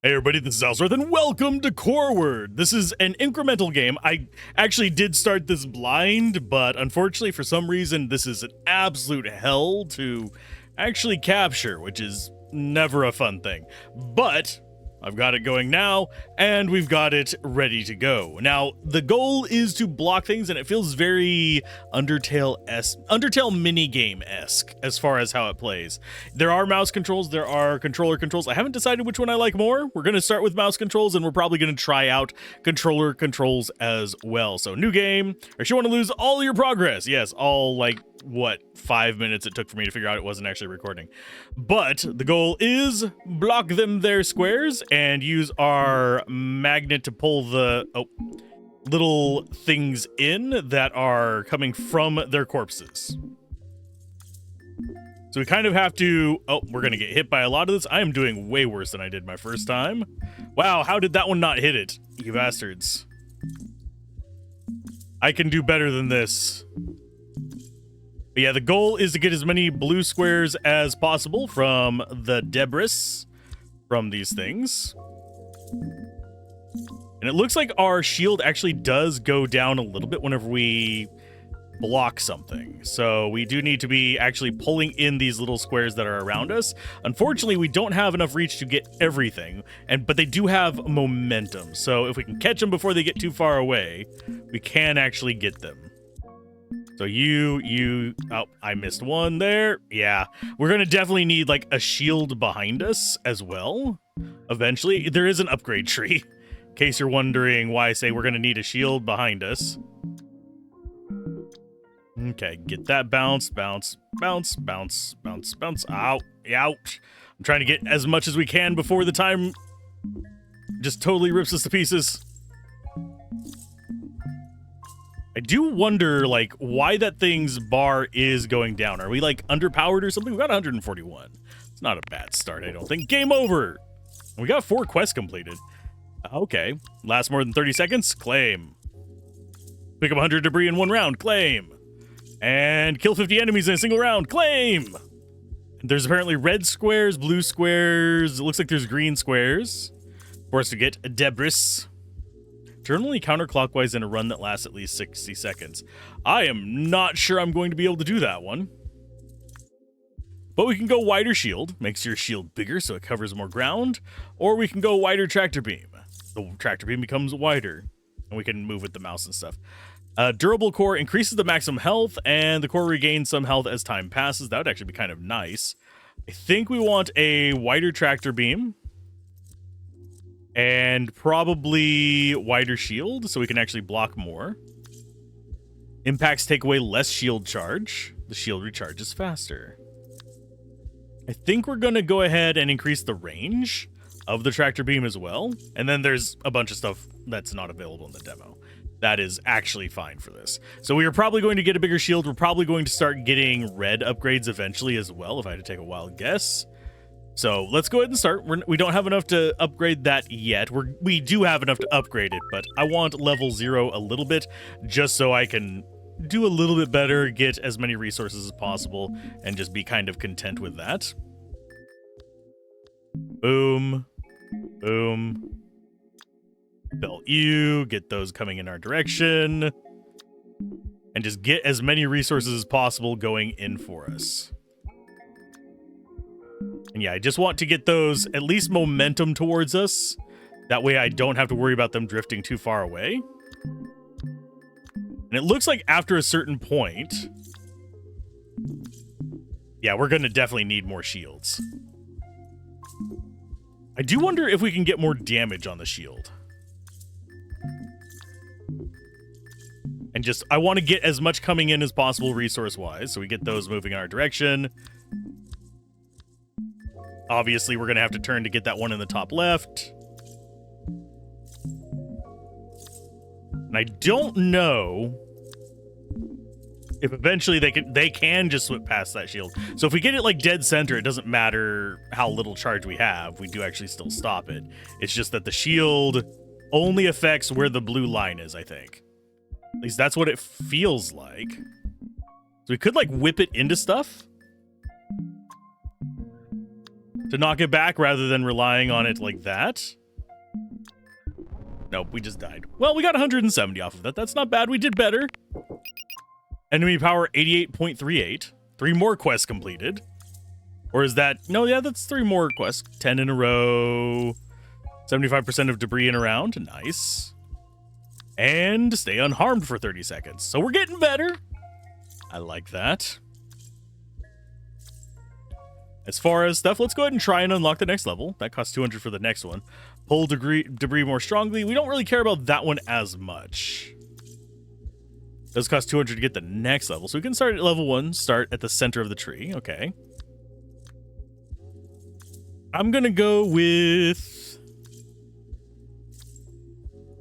Hey everybody, this is Alzorath, and welcome to Coreward. This is an incremental game. I actually did start this blind, but unfortunately for some reason this is an absolute hell to actually capture, which is never a fun thing. But I've got it going now, and we've got it ready to go. Now, the goal is to block things, and it feels very Undertale minigame-esque as far as how it plays. There are mouse controls, there are controller controls. I haven't decided which one I like more. We're going to start with mouse controls, and we're probably going to try out controller controls as well. So, new game, or you want to lose all your progress. Yes, all, like, what, 5 minutes it took for me to figure out it wasn't actually recording. But the goal is block them their squares and use our magnet to pull the little things in that are coming from their corpses. So we kind of have to... Oh, we're going to get hit by a lot of this. I am doing way worse than I did my first time. Wow, how did that one not hit it? You bastards. I can do better than this. But yeah, the goal is to get as many blue squares as possible from the debris from these things. And it looks like our shield actually does go down a little bit whenever we block something. So we do need to be actually pulling in these little squares that are around us. Unfortunately, we don't have enough reach to get everything, but they do have momentum. So if we can catch them before they get too far away, we can actually get them. So oh, I missed one there. Yeah, we're going to definitely need like a shield behind us as well. Eventually, there is an upgrade tree. In case you're wondering why I say we're going to need a shield behind us. Okay, get that bounce, bounce, bounce, bounce, bounce, bounce. Out, out. I'm trying to get as much as we can before the time just totally rips us to pieces. I do wonder, like, why that thing's bar is going down. Are we, like, underpowered or something? We got 141. It's not a bad start, I don't think. Game over! We got 4 quests completed. Okay. Last more than 30 seconds? Claim. Pick up 100 debris in 1 round? Claim. And kill 50 enemies in a single round? Claim! There's apparently red squares, blue squares. It looks like there's green squares for us to get debris. Turn only counterclockwise in a run that lasts at least 60 seconds. I am not sure I'm going to be able to do that one. But we can go wider shield. Makes your shield bigger so it covers more ground. Or we can go wider tractor beam. The tractor beam becomes wider. And we can move with the mouse and stuff. Durable core increases the maximum health. And the core regains some health as time passes. That would actually be kind of nice. I think we want a wider tractor beam. And probably wider shield, so we can actually block more. Impacts take away less shield charge. The shield recharges faster. I think we're going to go ahead and increase the range of the tractor beam as well. And then there's a bunch of stuff that's not available in the demo. That is actually fine for this. So we are probably going to get a bigger shield. We're probably going to start getting red upgrades eventually as well, if I had to take a wild guess. So let's go ahead and start. We don't have enough to upgrade that yet. We do have enough to upgrade it, but I want level 0 a little bit just so I can do a little bit better, get as many resources as possible, and just be kind of content with that. Boom. Boom. Belt you. Get those coming in our direction. And just get as many resources as possible going in for us. And yeah, I just want to get those at least momentum towards us. That way I don't have to worry about them drifting too far away. And it looks like after a certain point... Yeah, we're going to definitely need more shields. I do wonder if we can get more damage on the shield. And just, I want to get as much coming in as possible resource-wise, so we get those moving in our direction. Obviously, we're going to have to turn to get that one in the top left. And I don't know if eventually they can just slip past that shield. So if we get it like dead center, it doesn't matter how little charge we have. We do actually still stop it. It's just that the shield only affects where the blue line is, I think. At least that's what it feels like. So we could like whip it into stuff. to knock it back rather than relying on it like that. Nope, we just died. Well, we got 170 off of that. That's not bad. We did better. Enemy power 88.38. 3 more quests completed. Or is that... No, yeah, that's 3 more quests. 10 in a row. 75% of debris in a round. Nice. And stay unharmed for 30 seconds. So we're getting better. I like that. As far as stuff, let's go ahead and try and unlock the next level. That costs 200 for the next one. Pull debris more strongly. We don't really care about that one as much. Does cost 200 to get the next level. So we can start at level 1, start at the center of the tree. Okay. I'm going to go with...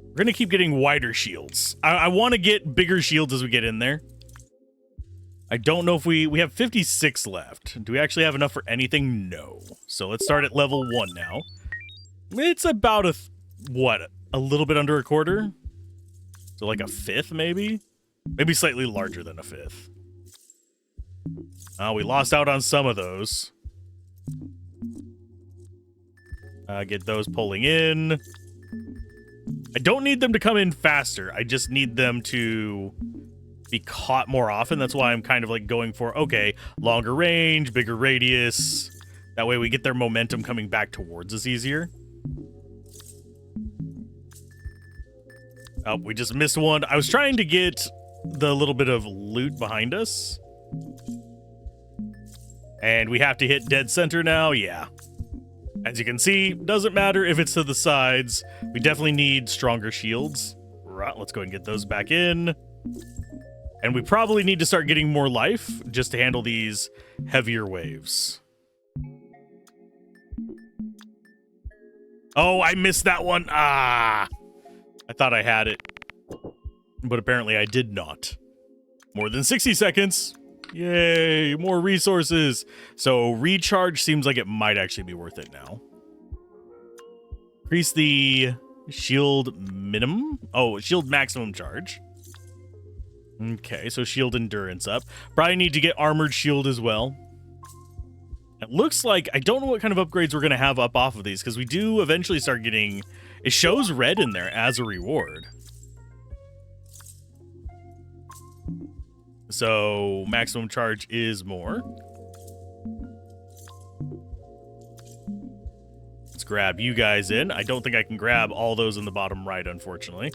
We're going to keep getting wider shields. I want to get bigger shields as we get in there. I don't know if we have 56 left. Do we actually have enough for anything? No. So let's start at level 1 now. It's about a little bit under a quarter? So like a fifth, maybe? Maybe slightly larger than a fifth. We lost out on some of those. Get those pulling in. I don't need them to come in faster. I just need them to be caught more often. That's why I'm kind of like going for, okay, longer range, bigger radius. That way we get their momentum coming back towards us easier. Oh, we just missed one. I was trying to get the little bit of loot behind us. And we have to hit dead center now. Yeah. As you can see, doesn't matter if it's to the sides. We definitely need stronger shields. Right, let's go ahead and get those back in. And we probably need to start getting more life just to handle these heavier waves. Oh, I missed that one. I thought I had it. But apparently I did not. More than 60 seconds. Yay, more resources. So recharge seems like it might actually be worth it now. Increase the shield minimum. Oh, shield maximum charge. Okay, so shield endurance up. Probably need to get armored shield as well. It looks like, I don't know what kind of upgrades we're going to have up off of these, because we do eventually start getting, it shows red in there as a reward. So maximum charge is more. Let's grab you guys in. I don't think I can grab all those in the bottom right, unfortunately.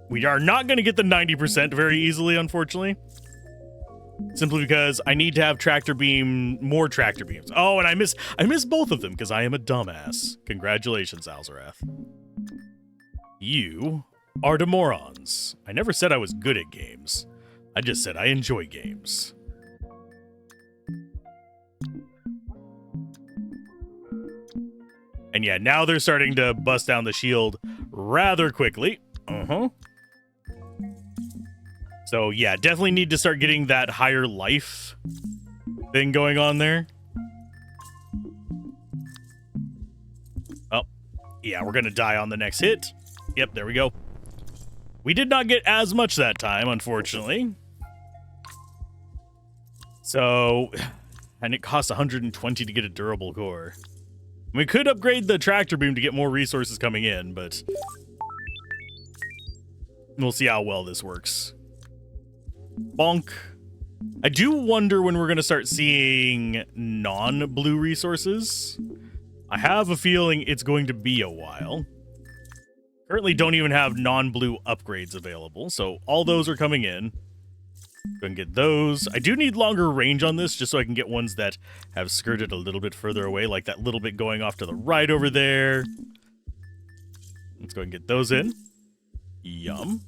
We are not going to get the 90% very easily, unfortunately. Simply because I need to have tractor beam, more tractor beams. Oh, and I miss both of them because I am a dumbass. Congratulations, Alzorath. You are the morons. I never said I was good at games. I just said I enjoy games. And yeah, now they're starting to bust down the shield rather quickly. So yeah, definitely need to start getting that higher life thing going on there. Oh, yeah, we're gonna die on the next hit. Yep, there we go. We did not get as much that time, unfortunately. So, and it costs 120 to get a durable core. We could upgrade the tractor beam to get more resources coming in, but we'll see how well this works. Bonk. I do wonder when we're going to start seeing non-blue resources. I have a feeling it's going to be a while. Currently don't even have non-blue upgrades available, so all those are coming in. Go and get those. I do need longer range on this just so I can get ones that have skirted a little bit further away, like that little bit going off to the right over there. Let's go and get those in. Yum.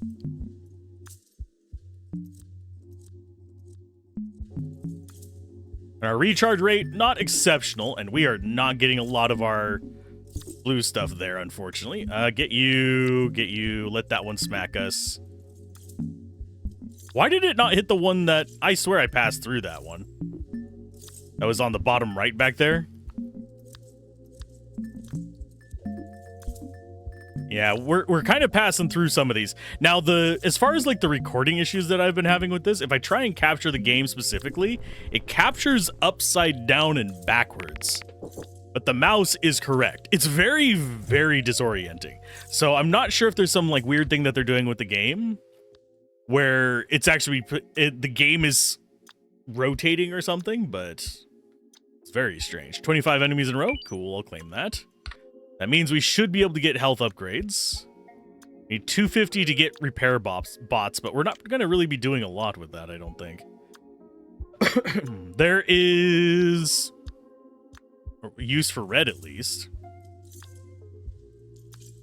Our recharge rate, not exceptional, and we are not getting a lot of our blue stuff there, unfortunately. Get you, let that one smack us. Why did it not hit the one that, I swear I passed through that one. That was on the bottom right back there. Yeah, we're kind of passing through some of these. Now, as far as like the recording issues that I've been having with this, if I try and capture the game specifically, it captures upside down and backwards. But the mouse is correct. It's very, very disorienting. So I'm not sure if there's some like weird thing that they're doing with the game where it's actually the game is rotating or something, but it's very strange. 25 enemies in a row. Cool, I'll claim that. That means we should be able to get health upgrades. Need 250 to get repair bots, but we're not going to really be doing a lot with that, I don't think. There is use for red, at least.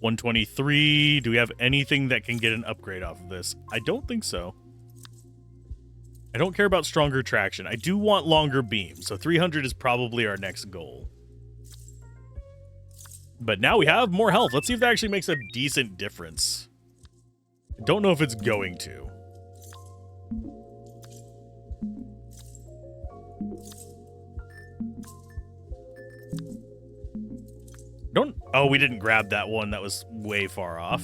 123. Do we have anything that can get an upgrade off of this? I don't think so. I don't care about stronger traction. I do want longer beam, so 300 is probably our next goal. But now we have more health. Let's see if that actually makes a decent difference. I don't know if it's going to. Oh, we didn't grab that one. That was way far off.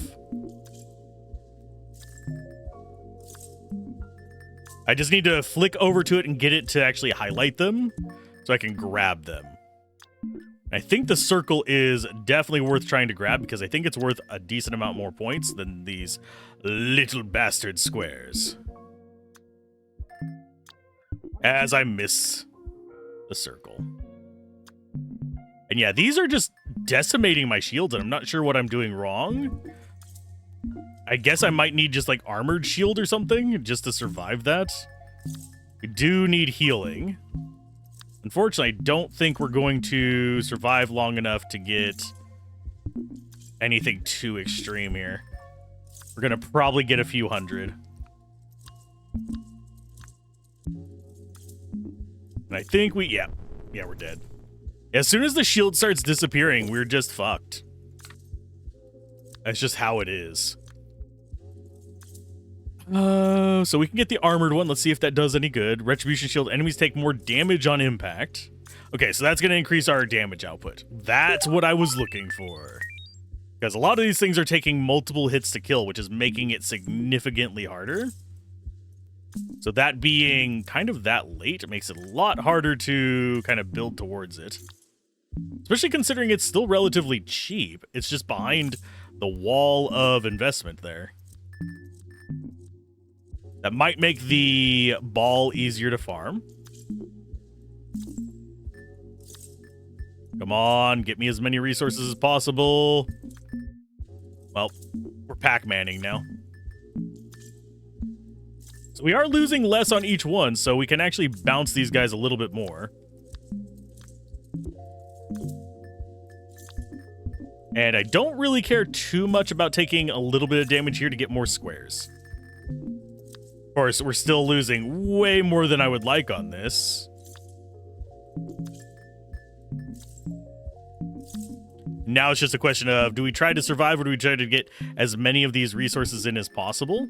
I just need to flick over to it and get it to actually highlight them so I can grab them. I think the circle is definitely worth trying to grab because I think it's worth a decent amount more points than these little bastard squares. As I miss the circle. And yeah, these are just decimating my shields, and I'm not sure what I'm doing wrong. I guess I might need just like armored shield or something just to survive that. We do need healing. Unfortunately, I don't think we're going to survive long enough to get anything too extreme here. We're going to probably get a few hundred. And I think yeah, we're dead. As soon as the shield starts disappearing, we're just fucked. That's just how it is. So we can get the armored one. Let's see if that does any good. Retribution shield. Enemies take more damage on impact. Okay, so that's going to increase our damage output. That's what I was looking for. Because a lot of these things are taking multiple hits to kill, which is making it significantly harder. So that being kind of that late, it makes it a lot harder to kind of build towards it. Especially considering it's still relatively cheap. It's just behind the wall of investment there. That might make the ball easier to farm. Come on, get me as many resources as possible. Well, we're Pac-Manning now. So we are losing less on each one, so we can actually bounce these guys a little bit more. And I don't really care too much about taking a little bit of damage here to get more squares. Of course, we're still losing way more than I would like on this. Now it's just a question of, do we try to survive or do we try to get as many of these resources in as possible?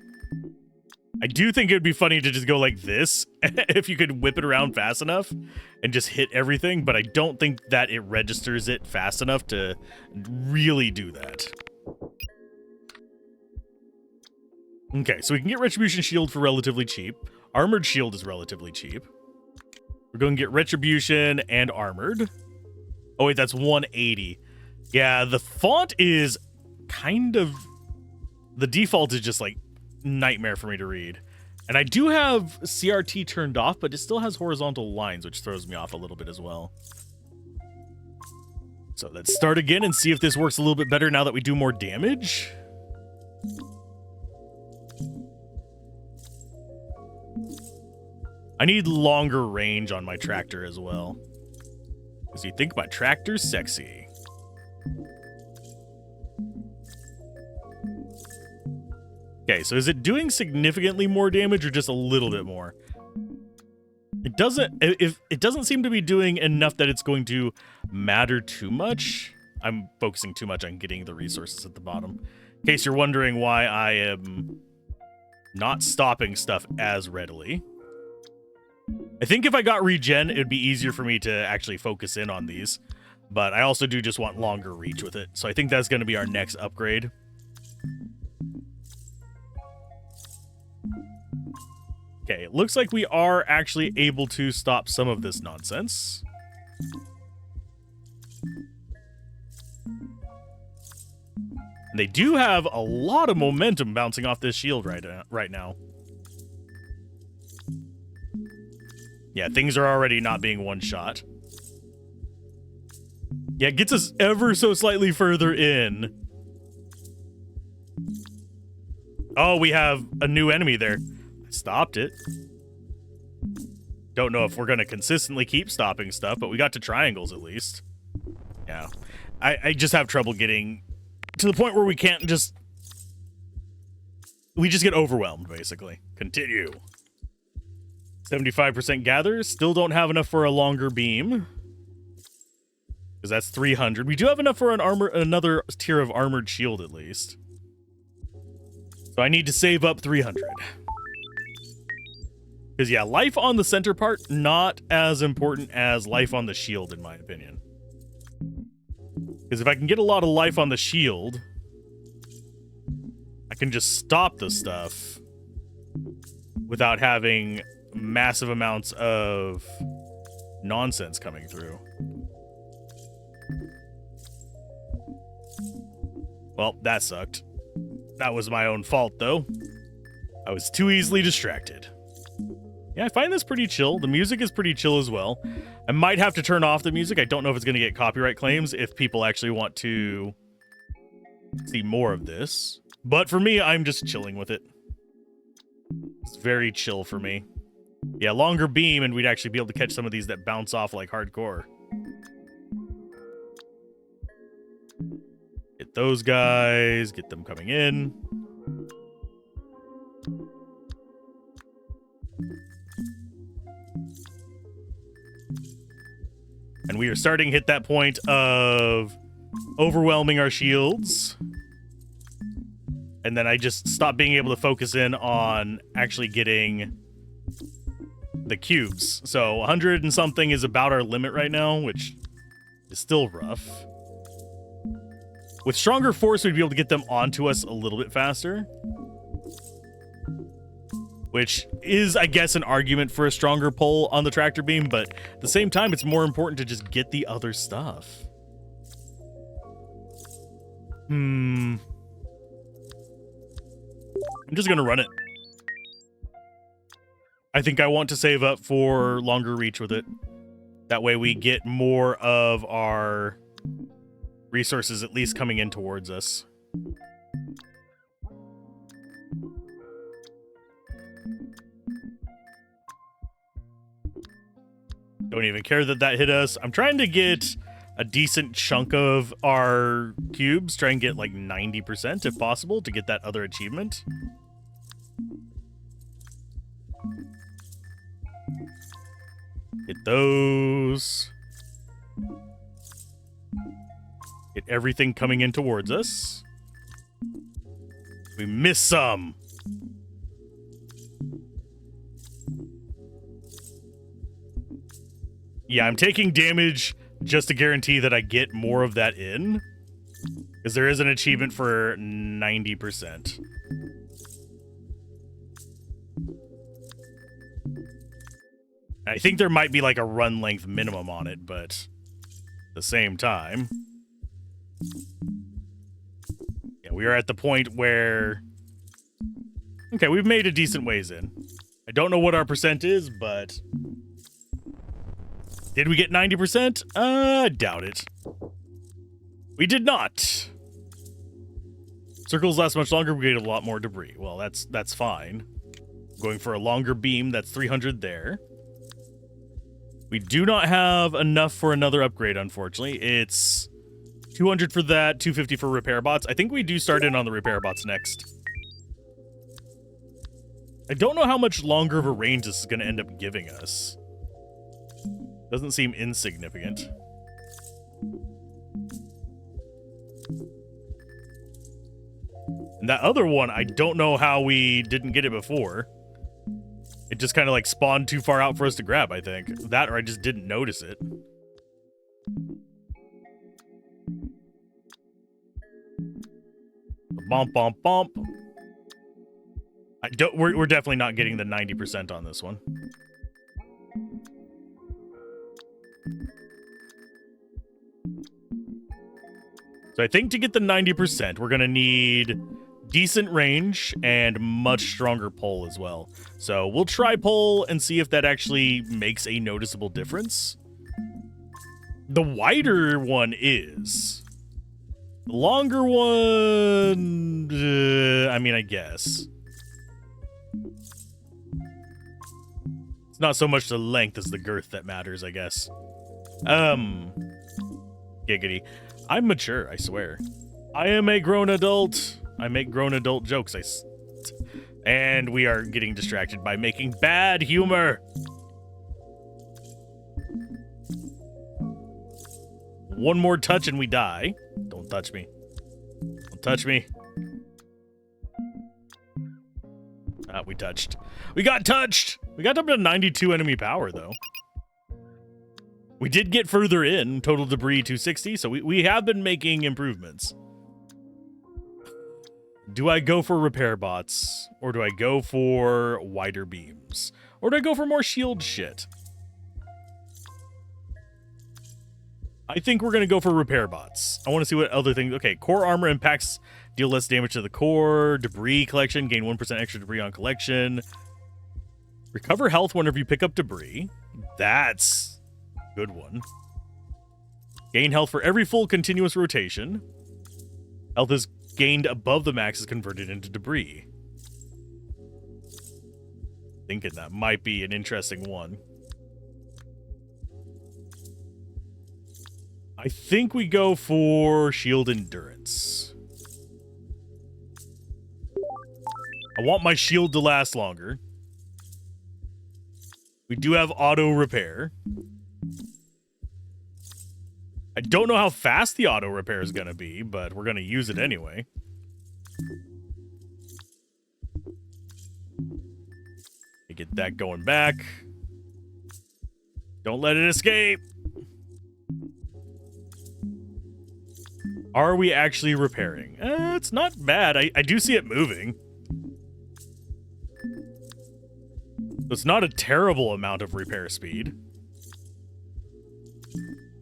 I do think it would be funny to just go like this, if you could whip it around fast enough and just hit everything, but I don't think that it registers it fast enough to really do that. Okay, so we can get Retribution Shield for relatively cheap. Armored Shield is relatively cheap. We're going to get Retribution and Armored. Oh, wait, that's 180. Yeah, the font is kind of... The default is just, like, nightmare for me to read. And I do have CRT turned off, but it still has horizontal lines, which throws me off a little bit as well. So let's start again and see if this works a little bit better now that we do more damage. I need longer range on my tractor as well. Because you think my tractor's sexy. Okay, so is it doing significantly more damage or just a little bit more? It doesn't seem to be doing enough that it's going to matter too much. I'm focusing too much on getting the resources at the bottom. In case you're wondering why I am not stopping stuff as readily. I think if I got regen, it would be easier for me to actually focus in on these. But I also do just want longer reach with it. So I think that's going to be our next upgrade. Okay, it looks like we are actually able to stop some of this nonsense. And they do have a lot of momentum bouncing off this shield right now. Yeah, things are already not being one-shot. Yeah, it gets us ever so slightly further in. Oh, we have a new enemy there. Stopped it. Don't know if we're going to consistently keep stopping stuff, but we got to triangles at least. Yeah. I just have trouble getting to the point where we can't just... We just get overwhelmed, basically. Continue. 75% gather. Still don't have enough for a longer beam. Because that's 300. We do have enough for another tier of armored shield, at least. So I need to save up 300. Because, yeah, life on the center part, not as important as life on the shield, in my opinion. Because if I can get a lot of life on the shield, I can just stop the stuff without having massive amounts of nonsense coming through. Well, that sucked. That was my own fault, though. I was too easily distracted. Yeah, I find this pretty chill. The music is pretty chill as well. I might have to turn off the music. I don't know if it's going to get copyright claims if people actually want to see more of this. But for me, I'm just chilling with it. It's very chill for me. Yeah, longer beam, and we'd actually be able to catch some of these that bounce off like hardcore. Get those guys. Get them coming in. And we are starting to hit that point of overwhelming our shields. And then I just stopped being able to focus in on actually getting the cubes. So 100 and something is about our limit right now, which is still rough. With stronger force, we'd be able to get them onto us a little bit faster. Which is, I guess, an argument for a stronger pull on the tractor beam, but at the same time, it's more important to just get the other stuff. I'm just gonna run it. I think I want to save up for longer reach with it. That way we get more of our resources at least coming in towards us. Don't even care that that hit us. I'm trying to get a decent chunk of our cubes. Try and get like 90% if possible to get that other achievement. Get those. Get everything coming in towards us. We miss some. Yeah, I'm taking damage just to guarantee that I get more of that in. Because there is an achievement for 90%. I think there might be like a run length minimum on it, but at the same time... Yeah, we are at the point where... Okay, we've made a decent ways in. I don't know what our percent is, but... Did we get 90%? I doubt it. We did not. Circles last much longer, we get a lot more debris. Well, that's fine. Going for a longer beam, that's 300 there. We do not have enough for another upgrade, unfortunately. It's 200 for that, 250 for repair bots. I think we do start in on the repair bots next. I don't know how much longer of a range this is going to end up giving us. Doesn't seem insignificant. And that other one, I don't know how we didn't get it before. It just kind of like spawned too far out for us to grab, I think. That or I just didn't notice it. Bump, bump, bump. We're definitely not getting the 90% on this one. So I think to get the 90%, we're gonna need decent range and much stronger pull as well. So we'll try pull and see if that actually makes a noticeable difference. The wider one is. The longer one, I mean, I guess. It's not so much the length as the girth that matters, I guess. Giggity. I'm mature, I swear. I am a grown adult. I make grown adult jokes. And we are getting distracted by making bad humor. One more touch and we die. Don't touch me. Don't touch me. Ah, we touched. We got touched! We got up to 92 enemy power, though. We did get further in. Total debris 260, so we have been making improvements. Do I go for repair bots? Or do I go for wider beams? Or do I go for more shield shit? I think we're going to go for repair bots. I want to see what other things... Okay, core armor impacts deal less damage to the core. Debris collection, gain 1% extra debris on collection. Recover health whenever you pick up debris. That's a good one. Gain health for every full continuous rotation. Health is gained above the max is converted into debris. Thinking that might be an interesting one. I think we go for shield endurance. I want my shield to last longer. We do have auto repair. I don't know how fast the auto repair is going to be, but we're going to use it anyway. Get that going back. Don't let it escape. Are we actually repairing? It's not bad. I do see it moving. It's not a terrible amount of repair speed.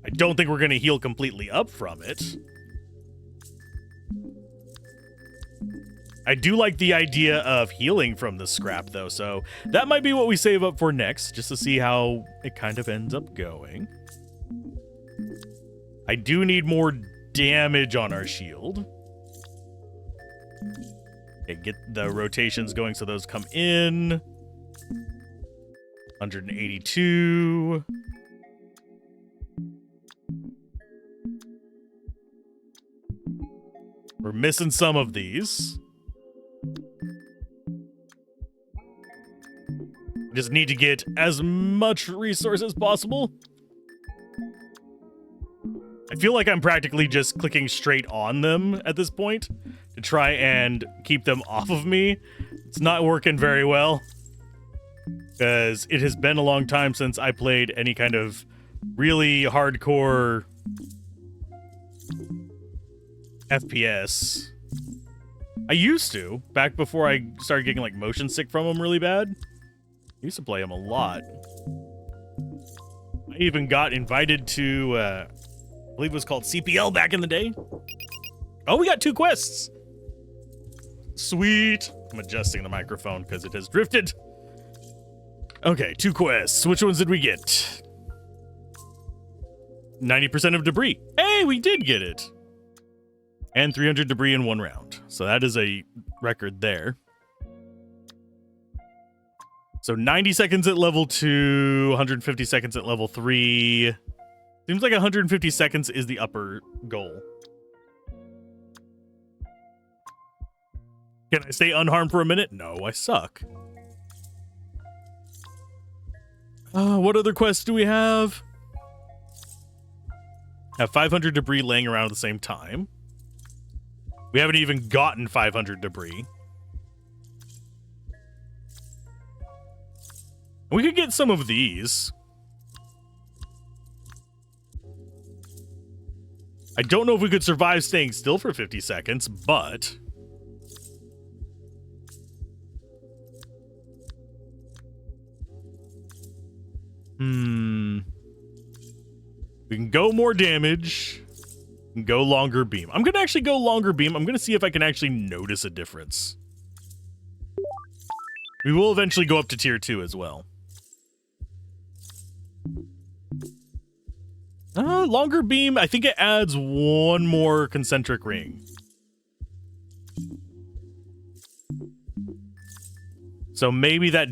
I don't think we're going to heal completely up from it. I do like the idea of healing from the scrap, though, so that might be what we save up for next, just to see how it kind of ends up going. I do need more damage on our shield. Okay, get the rotations going so those come in. 182. We're missing some of these. Just need to get as much resource as possible. I feel like I'm practically just clicking straight on them at this point to try and keep them off of me. It's not working very well because it has been a long time since I played any kind of really hardcore FPS. I used to, back before I started getting like motion sick from them really bad. I used to play them a lot. I even got invited to, I believe it was called CPL back in the day. Oh, we got 2 quests. Sweet. I'm adjusting the microphone because it has drifted. Okay, 2 quests. Which ones did we get? 90% of debris. Hey, we did get it. And 300 debris in 1 round. So that is a record there. So 90 seconds at level 2, 150 seconds at level 3. Seems like 150 seconds is the upper goal. Can I stay unharmed for a minute? No, I suck. What other quests do we have? Have 500 debris laying around at the same time. We haven't even gotten 500 debris. We could get some of these. I don't know if we could survive staying still for 50 seconds, but We can go more damage. We can go longer beam. I'm going to actually go longer beam. I'm going to see if I can actually notice a difference. We will eventually go up to tier 2 as well. Longer beam, I think it adds one more concentric ring. So maybe that...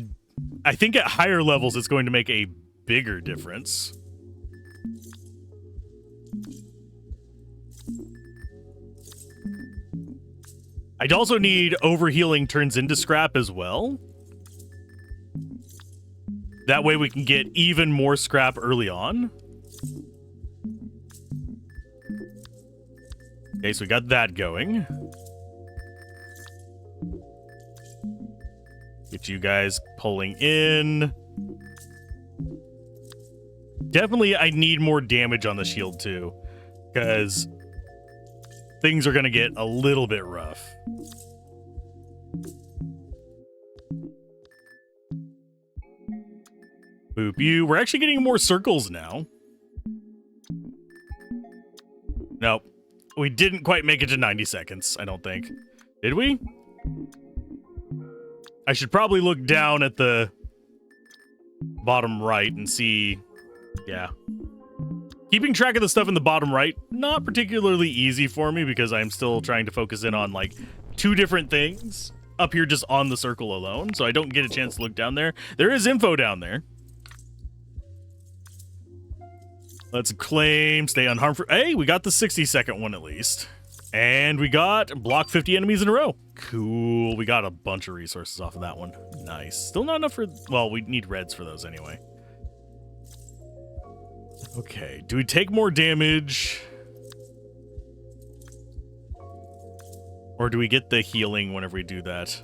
I think at higher levels it's going to make a bigger difference. I'd also need overhealing turns into scrap as well. That way we can get even more scrap early on. Okay, so we got that going. Get you guys pulling in. Definitely I need more damage on the shield too, because things are going to get a little bit rough. Boop you. We're actually getting more circles now. Nope. We didn't quite make it to 90 seconds, I don't think. Did we? I should probably look down at the bottom right and see. Yeah. Keeping track of the stuff in the bottom right, not particularly easy for me because I'm still trying to focus in on like 2 different things up here just on the circle alone, so I don't get a chance to look down there. There is info down there. Let's claim, stay unharmed for... Hey, we got the 60-second one at least. And we got block 50 enemies in a row. Cool. We got a bunch of resources off of that one. Nice. Still not enough for... Well, we need reds for those anyway. Okay. Do we take more damage? Or do we get the healing whenever we do that?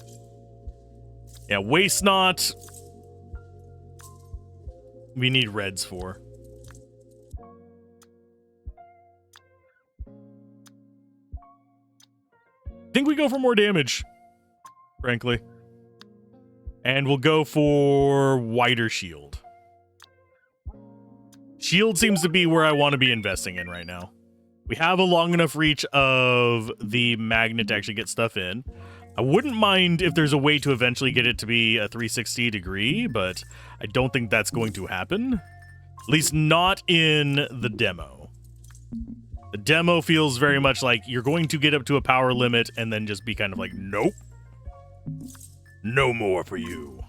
Yeah, waste not. We need reds for. I think we go for more damage, frankly. And we'll go for wider shield. Shield seems to be where I want to be investing in right now. We have a long enough reach of the magnet to actually get stuff in. I wouldn't mind if there's a way to eventually get it to be a 360 degree, but I don't think that's going to happen. At least not in the demo. The demo feels very much like you're going to get up to a power limit and then just be kind of like, nope. No more for you.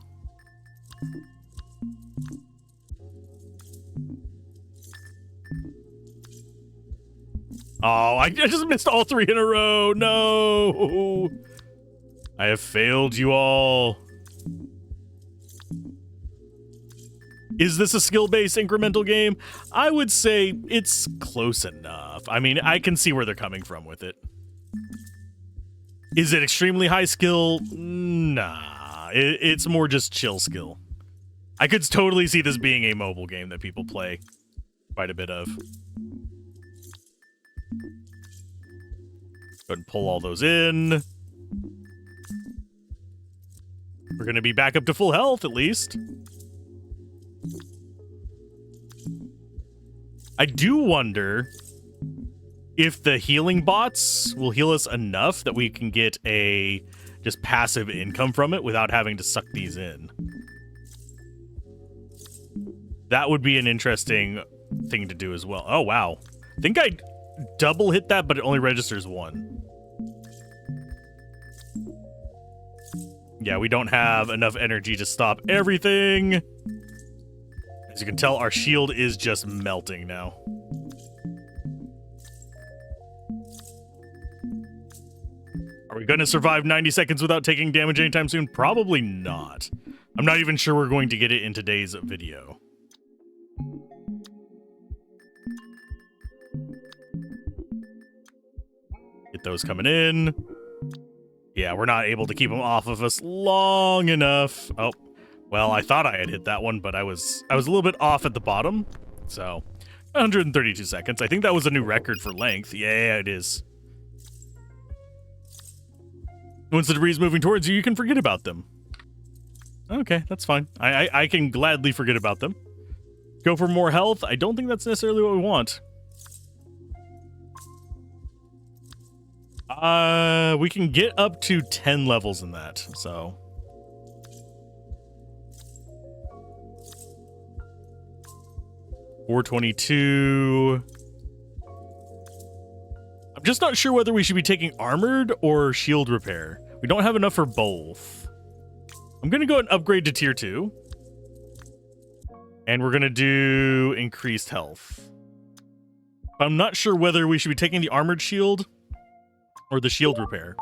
Oh, I just missed all 3 in a row. No. I have failed you all. Is this a skill-based incremental game? I would say it's close enough. I mean, I can see where they're coming from with it. Is it extremely high skill? Nah. It's more just chill skill. I could totally see this being a mobile game that people play quite a bit of. Go ahead and pull all those in. We're going to be back up to full health, at least. I do wonder if the healing bots will heal us enough that we can get a just passive income from it without having to suck these in. That would be an interesting thing to do as well. Oh, wow. I think I double hit that, but it only registers 1. Yeah, we don't have enough energy to stop everything. As you can tell, our shield is just melting now. Are we going to survive 90 seconds without taking damage anytime soon? Probably not. I'm not even sure we're going to get it in today's video. Get those coming in. Yeah, we're not able to keep them off of us long enough. Oh. Well, I thought I had hit that one, but I was a little bit off at the bottom. So, 132 seconds. I think that was a new record for length. Yeah, it is. Once the debris is moving towards you, you can forget about them. Okay, that's fine. I can gladly forget about them. Go for more health? I don't think that's necessarily what we want. We can get up to 10 levels in that, so. $422. I'm just not sure whether we should be taking armored or shield repair. We don't have enough for both. I'm going to go and upgrade to tier 2. And we're going to do increased health. I'm not sure whether we should be taking the armored shield or the shield repair.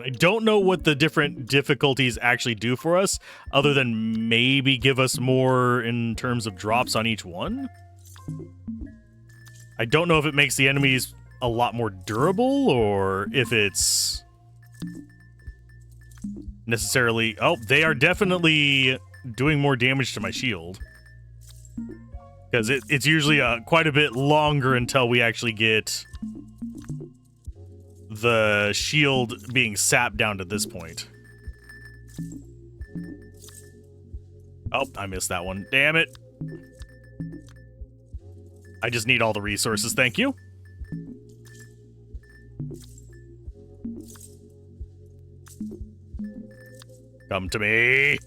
I don't know what the different difficulties actually do for us, other than maybe give us more in terms of drops on each one. I don't know if it makes the enemies a lot more durable, or if it's necessarily... Oh, they are definitely doing more damage to my shield. Because it's usually quite a bit longer until we actually get the shield being sapped down to this point. Oh, I missed that one. Damn it. I just need all the resources, thank you. Come to me.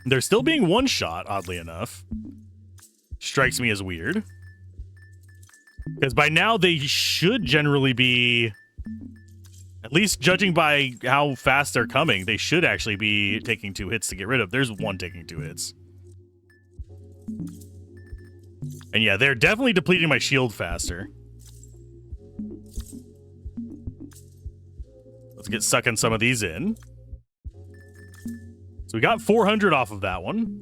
They're still being one-shot, oddly enough. Strikes me as weird. Because by now they should generally be, at least judging by how fast they're coming, they should actually be taking 2 hits to get rid of. There's one taking 2 hits. And yeah, they're definitely depleting my shield faster. Let's get sucking some of these in. So we got 400 off of that one.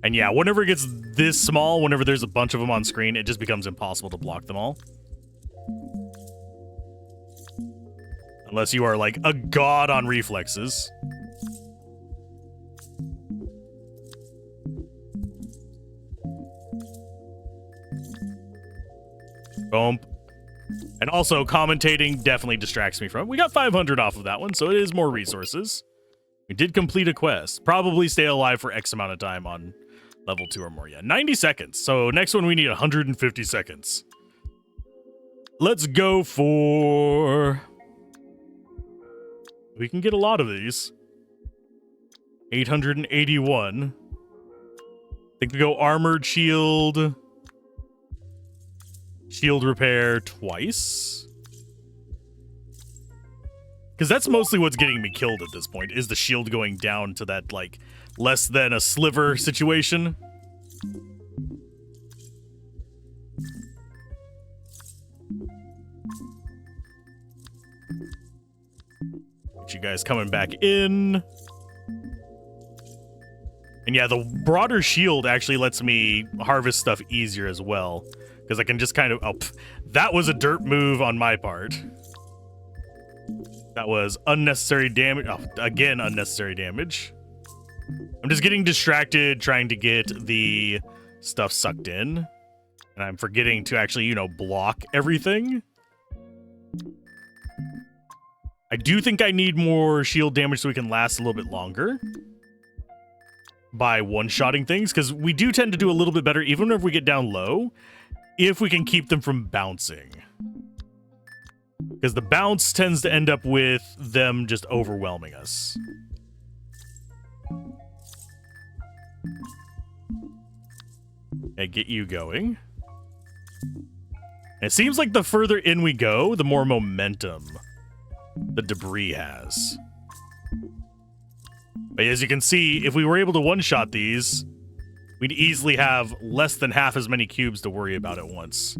And yeah, whenever it gets this small, whenever there's a bunch of them on screen, it just becomes impossible to block them all. Unless you are like a god on reflexes. Boom. And also, commentating definitely distracts me from it. We got 500 off of that one, so it is more resources. We did complete a quest. Probably stay alive for X amount of time on level 2 or more. Yeah, 90 seconds. So next one we need 150 seconds. Let's go for... We can get a lot of these. 881. I think we go armored shield. Shield repair twice. Because that's mostly what's getting me killed at this point, is the shield going down to that, like, less than a sliver situation. Get you guys coming back in. And yeah, the broader shield actually lets me harvest stuff easier as well. Because I can just kind of... Oh, that was a dirt move on my part. That was unnecessary damage. Oh, again, unnecessary damage. I'm just getting distracted trying to get the stuff sucked in. And I'm forgetting to actually, you know, block everything. I do think I need more shield damage so we can last a little bit longer. By one-shotting things. Because we do tend to do a little bit better, even if we get down low, if we can keep them from bouncing. Because the bounce tends to end up with them just overwhelming us. Okay, get you going. And it seems like the further in we go, the more momentum the debris has. But as you can see, if we were able to one-shot these, we'd easily have less than half as many cubes to worry about at once.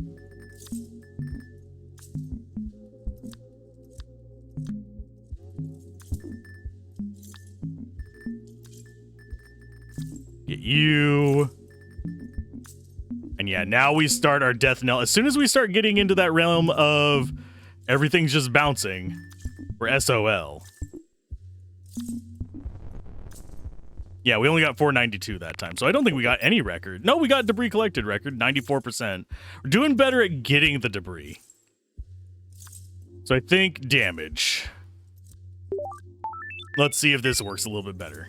Get you. And yeah, now we start our death knell. As soon as we start getting into that realm of everything's just bouncing, we're SOL. Yeah, we only got 492 that time, so I don't think we got any record. No, we got debris collected record, 94%. We're doing better at getting the debris. So I think damage. Let's see if this works a little bit better.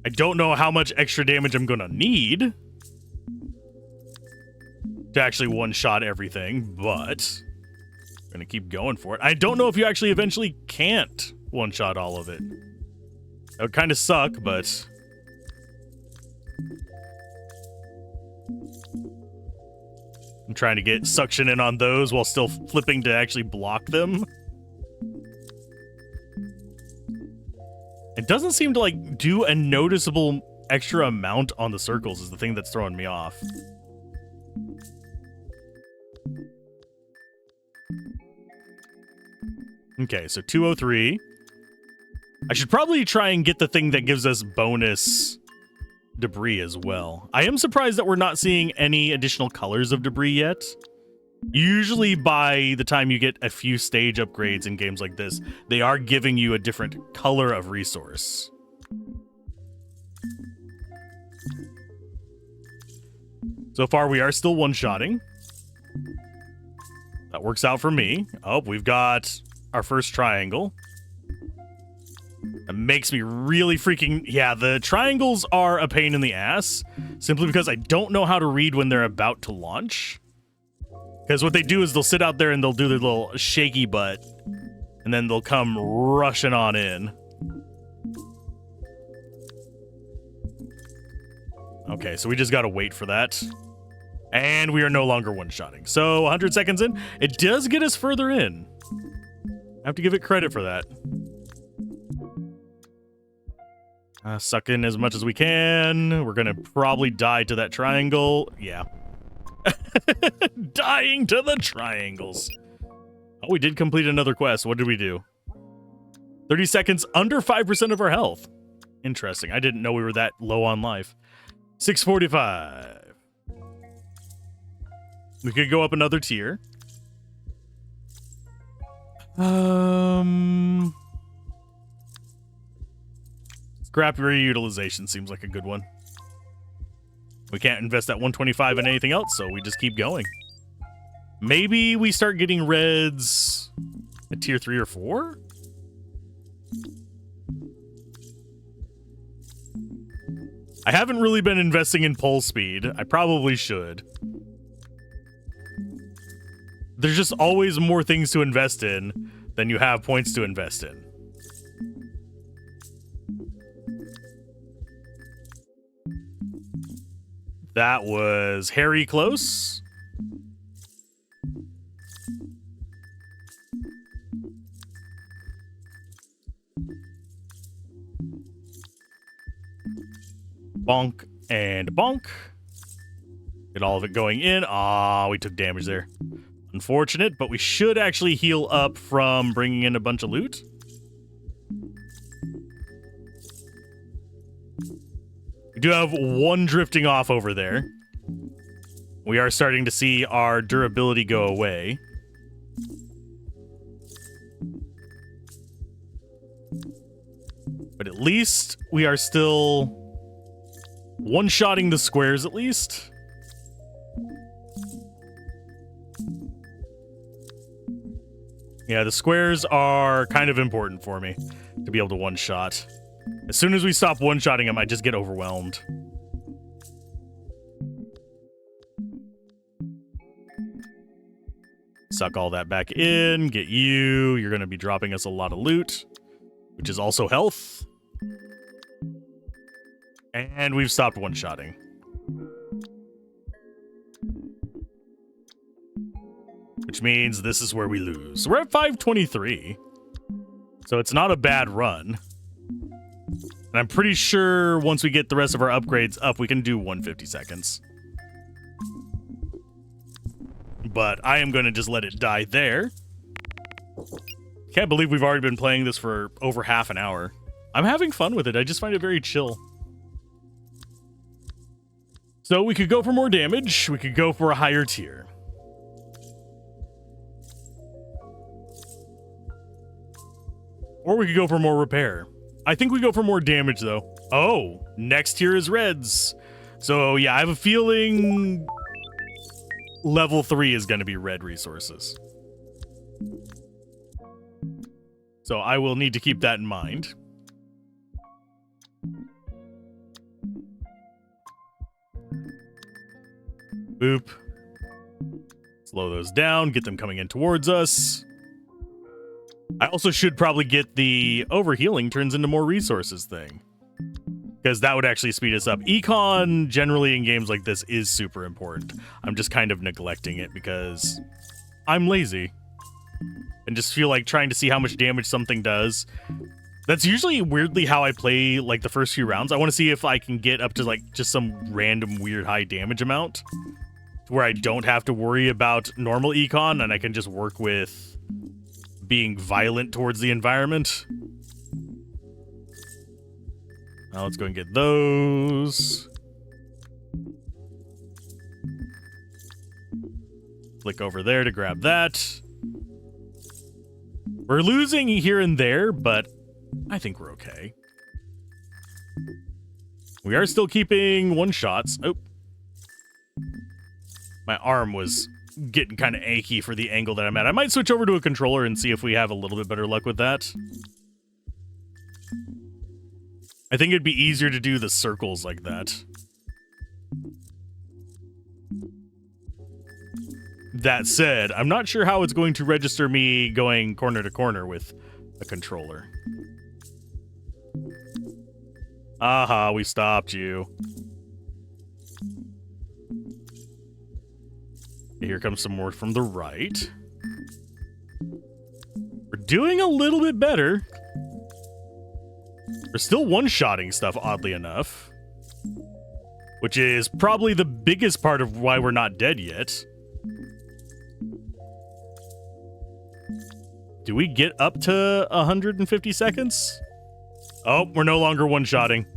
I don't know how much extra damage I'm gonna need to actually one-shot everything, but I'm gonna keep going for it. I don't know if you actually eventually can't one-shot all of it. That would kind of suck, but I'm trying to get suction in on those while still flipping to actually block them. It doesn't seem to, like, do a noticeable extra amount on the circles is the thing that's throwing me off. Okay, so 203. I should probably try and get the thing that gives us bonus debris as well. I am surprised that we're not seeing any additional colors of debris yet. Usually by the time you get a few stage upgrades in games like this, they are giving you a different color of resource. So far, we are still one-shotting. That works out for me. Oh, we've got our first triangle. It makes me really freaking... Yeah, the triangles are a pain in the ass, simply because I don't know how to read when they're about to launch. Because what they do is they'll sit out there and they'll do their little shaky butt, and then they'll come rushing on in. Okay, so we just gotta wait for that. And we are no longer one-shotting. So 100 seconds in, it does get us further in. I have to give it credit for that. Suck in as much as we can. We're gonna probably die to that triangle. Yeah. Dying to the triangles. Oh, we did complete another quest. What did we do? 30 seconds, under 5% of our health. Interesting. I didn't know we were that low on life. 645. We could go up another tier. Scrap reutilization seems like a good one. We can't invest that 125 in anything else, so we just keep going. Maybe we start getting reds at tier 3 or 4? I haven't really been investing in pole speed. I probably should. There's just always more things to invest in than you have points to invest in. That was hairy close. Bonk and bonk. Get all of it going in. Ah, we took damage there. Unfortunate, but we should actually heal up from bringing in a bunch of loot. We do have one drifting off over there. We are starting to see our durability go away. But at least we are still one-shotting the squares at least. Yeah, the squares are kind of important for me to be able to one-shot. As soon as we stop one-shotting them, I just get overwhelmed. Suck all that back in. Get you. You're going to be dropping us a lot of loot, which is also health. And we've stopped one-shotting. Which means this is where we lose. We're at 523. So it's not a bad run. And I'm pretty sure once we get the rest of our upgrades up, we can do 150 seconds. But I am going to just let it die there. Can't believe we've already been playing this for over half an hour. I'm having fun with it. I just find it very chill. So we could go for more damage. We could go for a higher tier. Or we could go for more repair. I think we go for more damage, though. Oh, next tier is reds. So, yeah, I have a feeling level 3 is going to be red resources. So I will need to keep that in mind. Boop. Slow those down, get them coming in towards us. I also should probably get the overhealing turns into more resources thing, because that would actually speed us up. Econ generally in games like this is super important. I'm just kind of neglecting it because I'm lazy and just feel like trying to see how much damage something does. That's usually weirdly how I play like the first few rounds. I want to see if I can get up to like just some random weird high damage amount where I don't have to worry about normal econ and I can just work with being violent towards the environment. Now let's go and get those. Click over there to grab that. We're losing here and there, but I think we're okay. We are still keeping one-shots. Oh. My arm was getting kind of achy for the angle that I'm at. I might switch over to a controller and see if we have a little bit better luck with that. I think it'd be easier to do the circles like that. That said, I'm not sure how it's going to register me going corner to corner with a controller. Aha, we stopped you. Here comes some more from the right. We're doing a little bit better. We're still one-shotting stuff, oddly enough. Which is probably the biggest part of why we're not dead yet. Do we get up to 150 seconds? Oh, we're no longer one-shotting.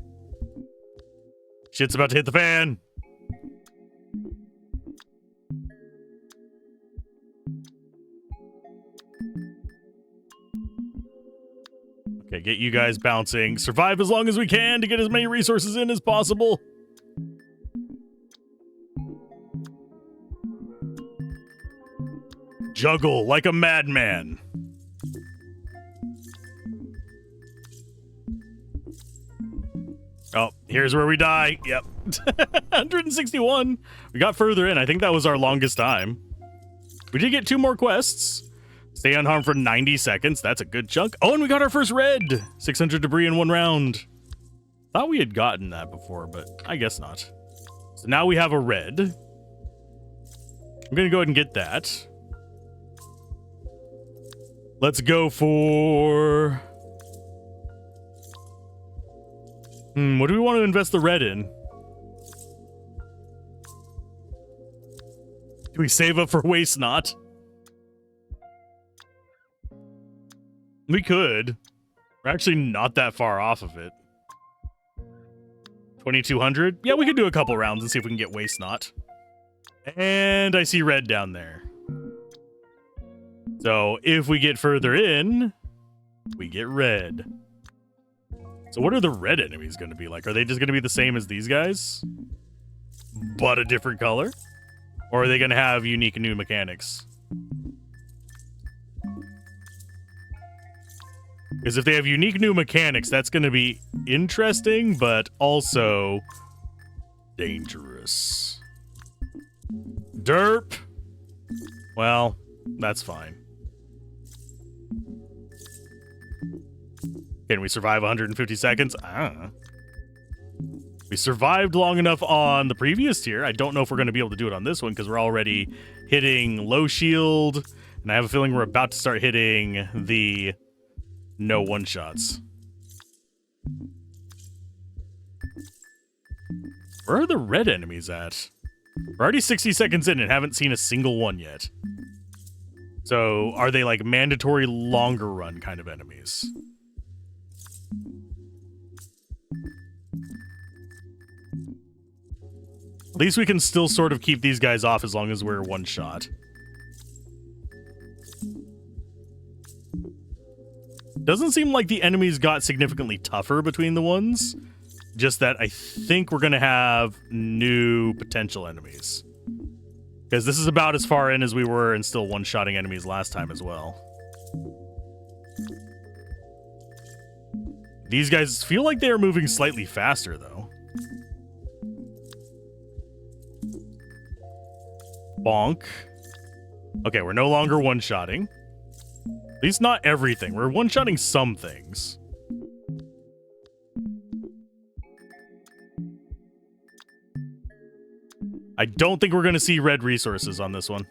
Shit's about to hit the fan. Okay, get you guys bouncing. Survive as long as we can to get as many resources in as possible. Juggle like a madman. Oh, here's where we die. Yep. 161. We got further in. I think that was our longest time. We did get 2 more quests. Stay unharmed for 90 seconds. That's a good chunk. Oh, and we got our first red. 600 debris in 1 round. Thought we had gotten that before, but I guess not. So now we have a red. I'm going to go ahead and get that. Let's go for... what do we want to invest the red in? Do we save up for waste not? We could. We're actually not that far off of it. 2,200? Yeah, we could do a couple rounds and see if we can get waste not. And I see red down there. So if we get further in, we get red. So what are the red enemies going to be like? Are they just going to be the same as these guys, but a different color? Or are they going to have unique new mechanics? Because if they have unique new mechanics, that's going to be interesting, but also dangerous. Derp. Well, that's fine. Can we survive 150 seconds? I don't know. We survived long enough on the previous tier. I don't know if we're going to be able to do it on this one because we're already hitting low shield. And I have a feeling we're about to start hitting the no one-shots. Where are the red enemies at? We're already 60 seconds in and haven't seen a single one yet. So are they like mandatory longer run kind of enemies? At least we can still sort of keep these guys off as long as we're one shot. Doesn't seem like the enemies got significantly tougher between the ones. Just that I think we're going to have new potential enemies. Because this is about as far in as we were and still one-shotting enemies last time as well. These guys feel like they are moving slightly faster, though. Bonk. Okay, we're no longer one-shotting. At least not everything. We're one-shotting some things. I don't think we're going to see red resources on this one.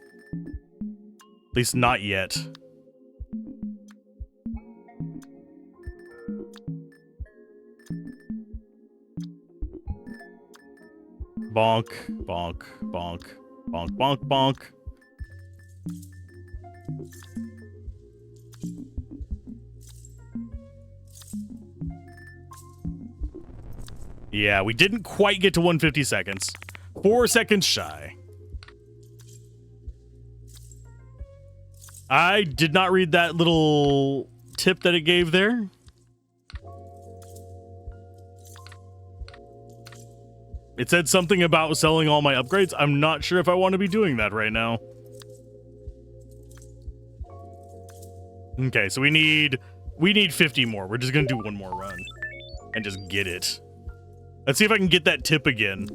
At least not yet. Bonk, bonk, bonk, bonk, bonk, bonk. Yeah, we didn't quite get to 150 seconds. 4 seconds shy. I did not read that little tip that it gave there. It said something about selling all my upgrades. I'm not sure if I want to be doing that right now. Okay, so we need 50 more. We're just gonna do one more run and just get it. Let's see if I can get that tip again.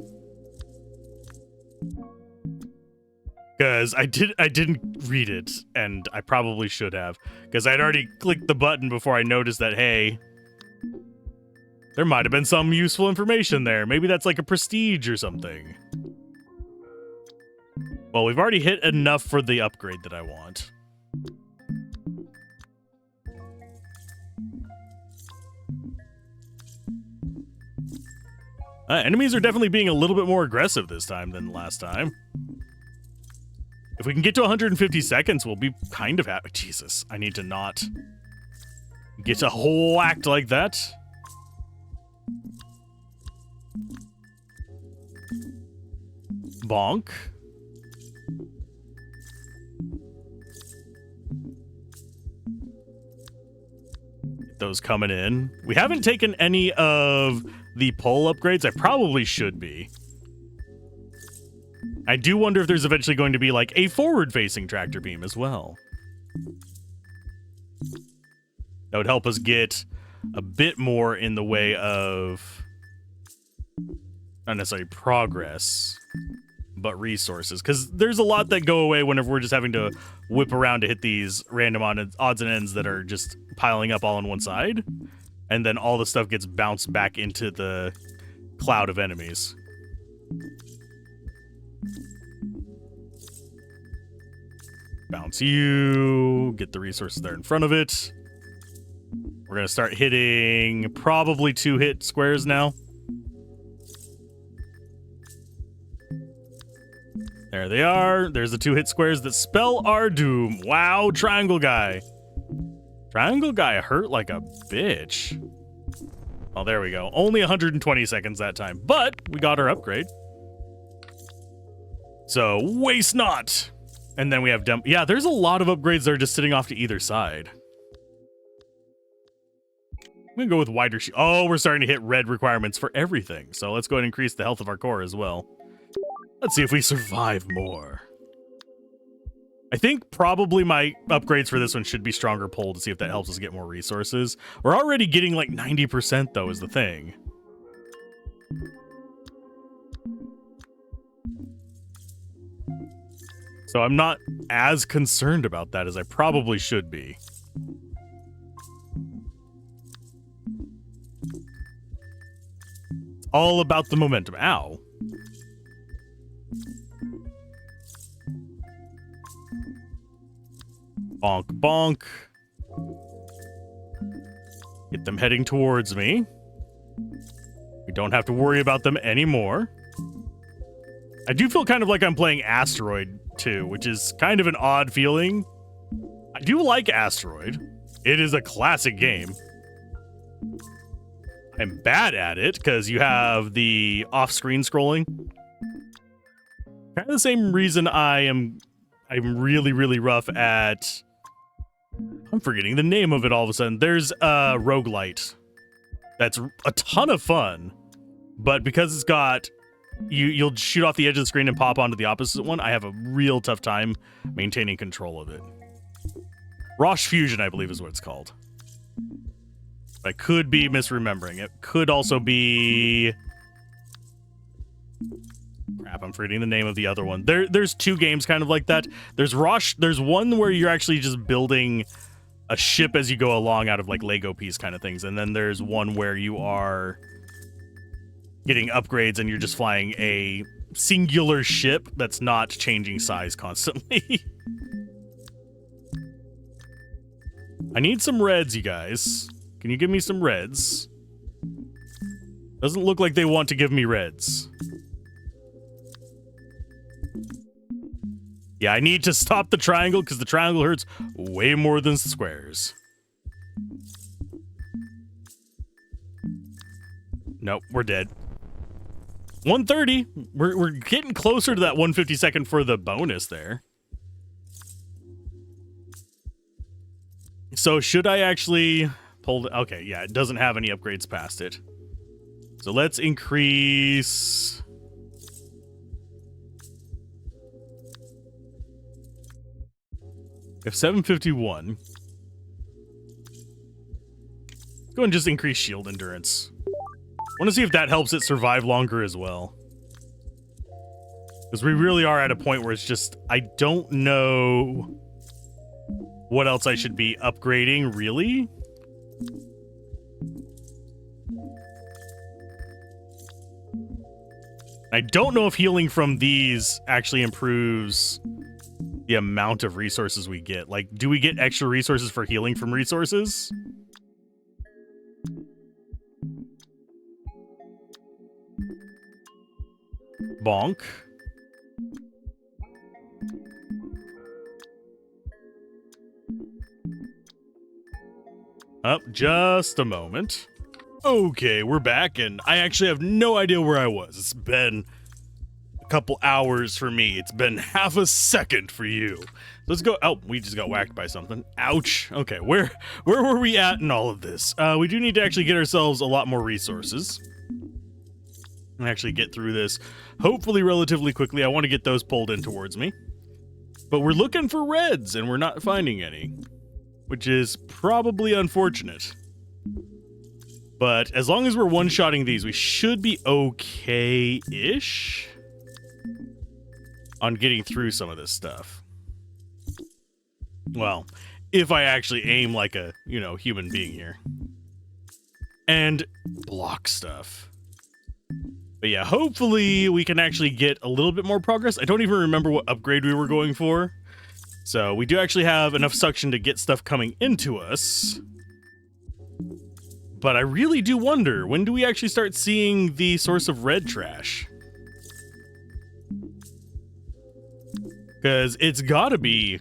Because I didn't read it, and I probably should have. Because I'd already clicked the button before I noticed that, hey, there might have been some useful information there. Maybe that's like a prestige or something. Well, we've already hit enough for the upgrade that I want. Enemies are definitely being a little bit more aggressive this time than last time. If we can get to 150 seconds, we'll be kind of happy. Jesus, I need to not get a whole act like that. Bonk. Get those coming in. We haven't taken any of the pole upgrades. I probably should be. I do wonder if there's eventually going to be like a forward-facing tractor beam as well. That would help us get a bit more in the way of not necessarily progress, but resources. Because there's a lot that go away whenever we're just having to whip around to hit these random odds and ends that are just piling up all on one side. And then all the stuff gets bounced back into the cloud of enemies. Bounce you, get the resources there in front of it. We're going to start hitting probably 2-hit squares now. There they are. There's the 2-hit squares that spell our doom. Wow, triangle guy. Triangle guy hurt like a bitch. Oh, there we go. Only 120 seconds that time, but we got our upgrade. So, waste not. And then we have dump. Yeah, there's a lot of upgrades that are just sitting off to either side. I'm going to go with wider shield. Oh, we're starting to hit red requirements for everything. So let's go ahead and increase the health of our core as well. Let's see if we survive more. I think probably my upgrades for this one should be stronger pull to see if that helps us get more resources. We're already getting like 90% though is the thing. So I'm not as concerned about that as I probably should be. It's all about the momentum. Ow. Bonk, bonk. Get them heading towards me. We don't have to worry about them anymore. I do feel kind of like I'm playing Asteroid 2, which is kind of an odd feeling. I do like Asteroid. It is a classic game. I'm bad at it because you have the off-screen scrolling. Kind of the same reason I'm really, really rough at I'm forgetting the name of it all of a sudden. There's a roguelite that's a ton of fun, but because it's got you'll shoot off the edge of the screen and pop onto the opposite one, I have a real tough time maintaining control of it. Rosh Fusion, I believe, is what it's called. I could be misremembering. It could also be... Crap, I'm forgetting the name of the other one. There's two games kind of like that. There's Rosh. There's one where you're actually just building a ship as you go along out of like Lego piece kind of things. And then there's one where you are getting upgrades and you're just flying a singular ship that's not changing size constantly. I need some reds, you guys. Can you give me some reds? Doesn't look like they want to give me reds. Yeah, I need to stop the triangle because the triangle hurts way more than squares. Nope, we're dead. 130. We're getting closer to that 152nd for the bonus there. So should I actually pull the... Okay, yeah, it doesn't have any upgrades past it. So let's increase... If 751... Let's go and just increase shield endurance. I want to see if that helps it survive longer as well. Because we really are at a point where it's just... I don't know what else I should be upgrading, really? I don't know if healing from these actually improves the amount of resources we get. Like, do we get extra resources for healing from resources? Bonk. Up, just a moment. Okay, we're back, and I actually have no idea where I was. It's been a couple hours for me. It's been half a second for you. Let's go. Oh, we just got whacked by something. Ouch. Okay, where were we at in all of this? We do need to actually get ourselves a lot more resources and actually get through this, hopefully relatively quickly. I want to get those pulled in towards me. But we're looking for reds, and we're not finding any, which is probably unfortunate. But as long as we're one-shotting these, we should be okay-ish on getting through some of this stuff. Well, if I actually aim like a, human being here. And block stuff. But yeah, hopefully we can actually get a little bit more progress. I don't even remember what upgrade we were going for. So we do actually have enough suction to get stuff coming into us. But I really do wonder, when do we actually start seeing the source of red trash? Because it's gotta be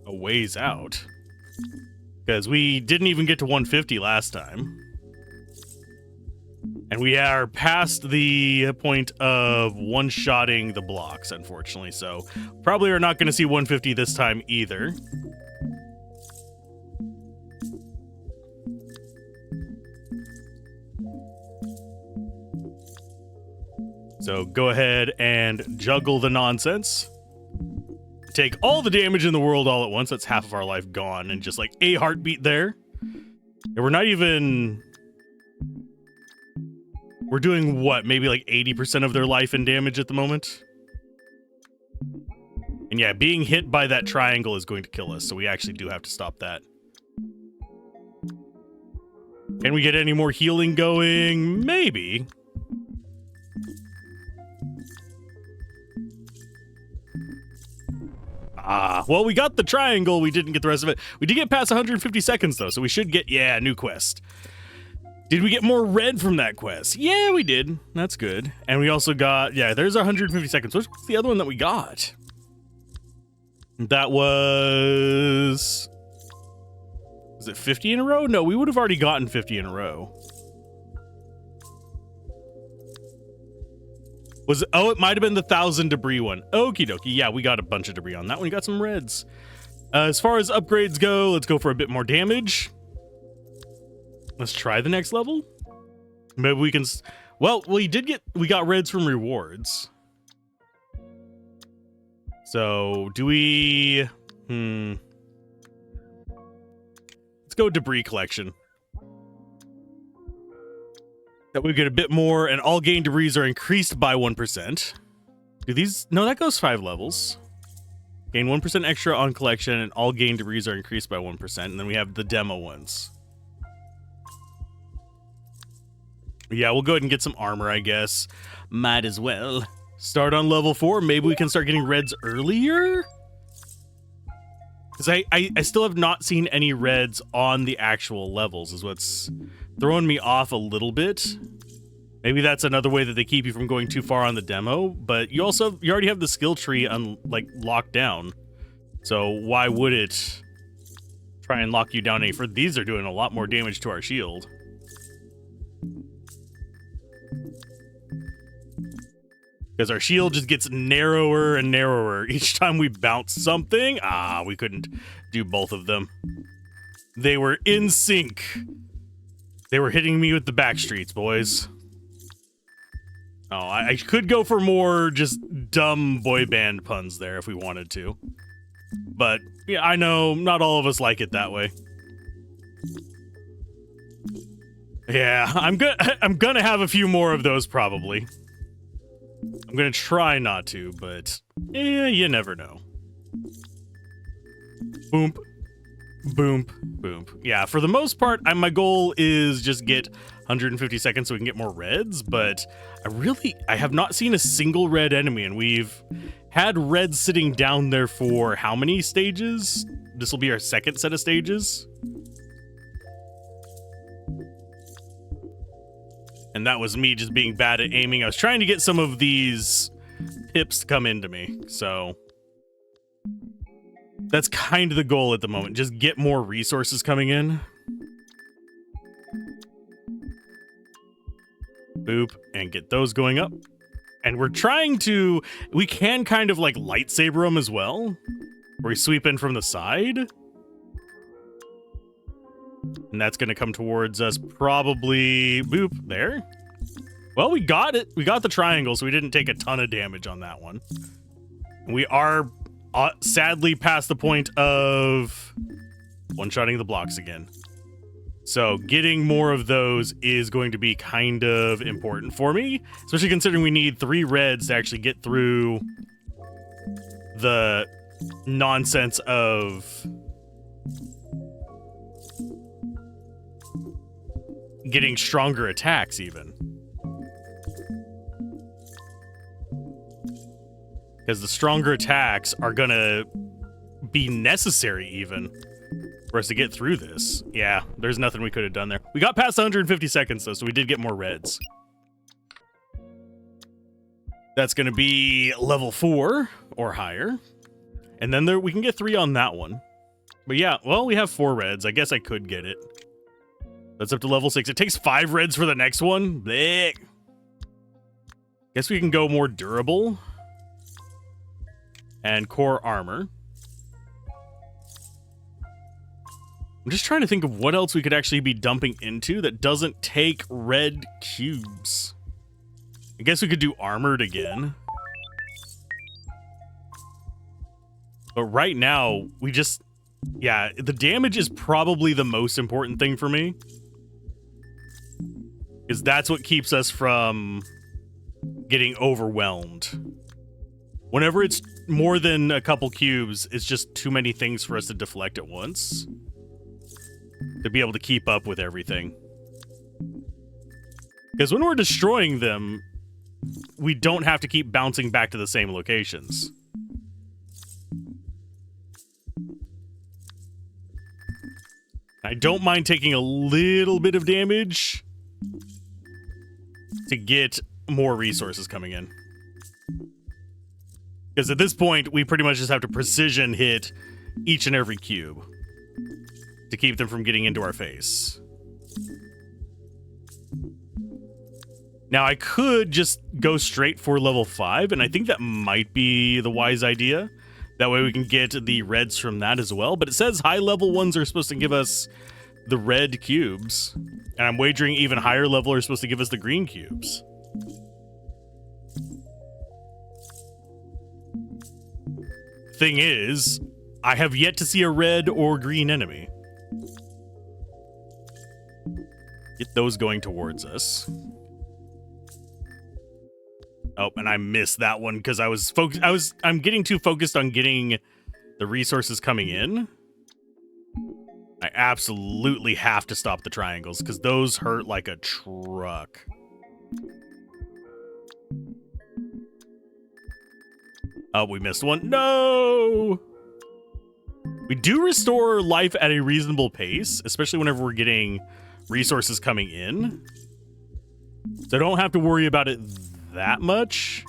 a ways out. Because we didn't even get to 150 last time. And we are past the point of one-shotting the blocks, unfortunately. So probably are not going to see 150 this time either. So go ahead and juggle the nonsense. Take all the damage in the world all at once. That's half of our life gone. And just like a heartbeat there. And we're not even... We're doing what? Maybe like 80% of their life in damage at the moment? And yeah, being hit by that triangle is going to kill us. So we actually do have to stop that. Can we get any more healing going? Maybe. Well, we got the triangle. We didn't get the rest of it. We did get past 150 seconds, though, so we should get, yeah, new quest. Did we get more red from that quest? Yeah, we did. That's good. And we also got, yeah, there's 150 seconds. What's the other one that we got? That was it 50 in a row? No, we would have already gotten 50 in a row. Oh, it might have been the 1,000 debris one. Okie dokie. Yeah, we got a bunch of debris on that one. We got some reds. As far as upgrades go, let's go for a bit more damage. Let's try the next level. Maybe we can... Well, we got reds from rewards. So, do we... Let's go debris collection. That we get a bit more, and all gain debris are increased by 1%. Do these... No, that goes 5 levels. Gain 1% extra on collection, and all gain debris are increased by 1%. And then we have the demo ones. Yeah, we'll go ahead and get some armor, I guess. Might as well. Start on level 4. Maybe we can start getting reds earlier? Because I still have not seen any reds on the actual levels, is what's throwing me off a little bit. Maybe that's another way that they keep you from going too far on the demo, but you already have the skill tree locked down. So why would it try and lock you down any further? These are doing a lot more damage to our shield. Because our shield just gets narrower and narrower each time we bounce something. Ah, we couldn't do both of them. They were in sync. They were hitting me with the back streets, boys. Oh, I could go for more just dumb boy band puns there if we wanted to. But, yeah, I know not all of us like it that way. Yeah, I'm gonna have a few more of those probably. I'm gonna try not to, but yeah, you never know. Boom. Boom. Boom. Yeah, for the most part, my goal is just get 150 seconds so we can get more reds, but I have not seen a single red enemy, and we've had reds sitting down there for how many stages? This will be our second set of stages. And that was me just being bad at aiming. I was trying to get some of these pips to come into me, so that's kind of the goal at the moment. Just get more resources coming in. Boop, and get those going up. And we're trying to... We can kind of like lightsaber them as well, where we sweep in from the side. And that's going to come towards us probably... Boop, there. Well, we got it. We got the triangle, so we didn't take a ton of damage on that one. We are sadly past the point of one-shotting the blocks again. So getting more of those is going to be kind of important for me, especially considering we need 3 reds to actually get through the nonsense of getting stronger attacks even. Because the stronger attacks are gonna be necessary even for us to get through this. Yeah, there's nothing we could have done there. We got past 150 seconds though, so we did get more reds. That's gonna be level 4 or higher. And then we can get 3 on that one. But yeah, well, we have 4 reds. I guess I could get it. That's up to level 6. It takes 5 reds for the next one. Blech. Guess we can go more durable. And core armor. I'm just trying to think of what else we could actually be dumping into that doesn't take red cubes. I guess we could do armored again. But right now, we just... Yeah, the damage is probably the most important thing for me. Because that's what keeps us from getting overwhelmed. Whenever it's more than a couple cubes, it's just too many things for us to deflect at once. To be able to keep up with everything. Because when we're destroying them, we don't have to keep bouncing back to the same locations. I don't mind taking a little bit of damage to get more resources coming in. Because at this point, we pretty much just have to precision hit each and every cube to keep them from getting into our face. Now, I could just go straight for level 5, and I think that might be the wise idea. That way we can get the reds from that as well. But it says high level ones are supposed to give us the red cubes. And I'm wagering even higher level are supposed to give us the green cubes. Thing is, I have yet to see a red or green enemy. Get those going towards us. Oh, and I missed that one because I'm getting too focused on getting the resources coming in. I absolutely have to stop the triangles because those hurt like a truck. Oh, we missed one. No! We do restore life at a reasonable pace, especially whenever we're getting resources coming in. So I don't have to worry about it that much.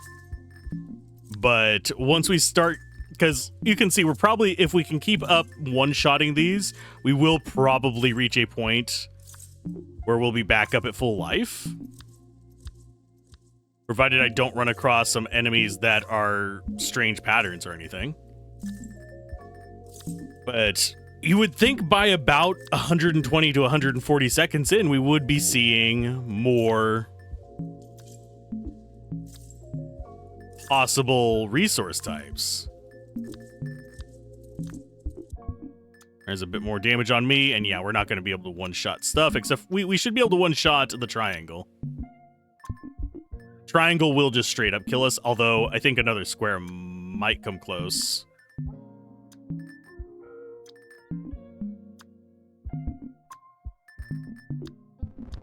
But once we start, because you can see we're probably, if we can keep up one-shotting these, we will probably reach a point where we'll be back up at full life. Provided I don't run across some enemies that are strange patterns or anything. But you would think by about 120 to 140 seconds in, we would be seeing more possible resource types. There's a bit more damage on me, and yeah, we're not going to be able to one-shot stuff, except we should be able to one-shot the triangle. Triangle will just straight up kill us, although I think another square might come close.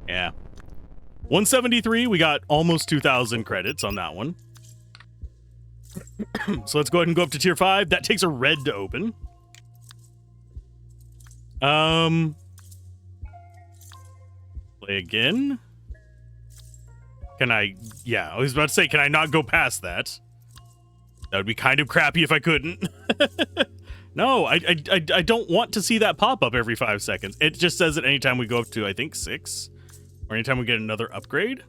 Yeah. 173, we got almost 2,000 credits on that one. So let's go ahead and go up to tier 5. That takes a red to open. Play again. Can I... Yeah, I was about to say, can I not go past that? That would be kind of crappy if I couldn't. No, I don't want to see that pop up every 5 seconds. It just says it anytime we go up to, I think, 6. Or anytime we get another upgrade.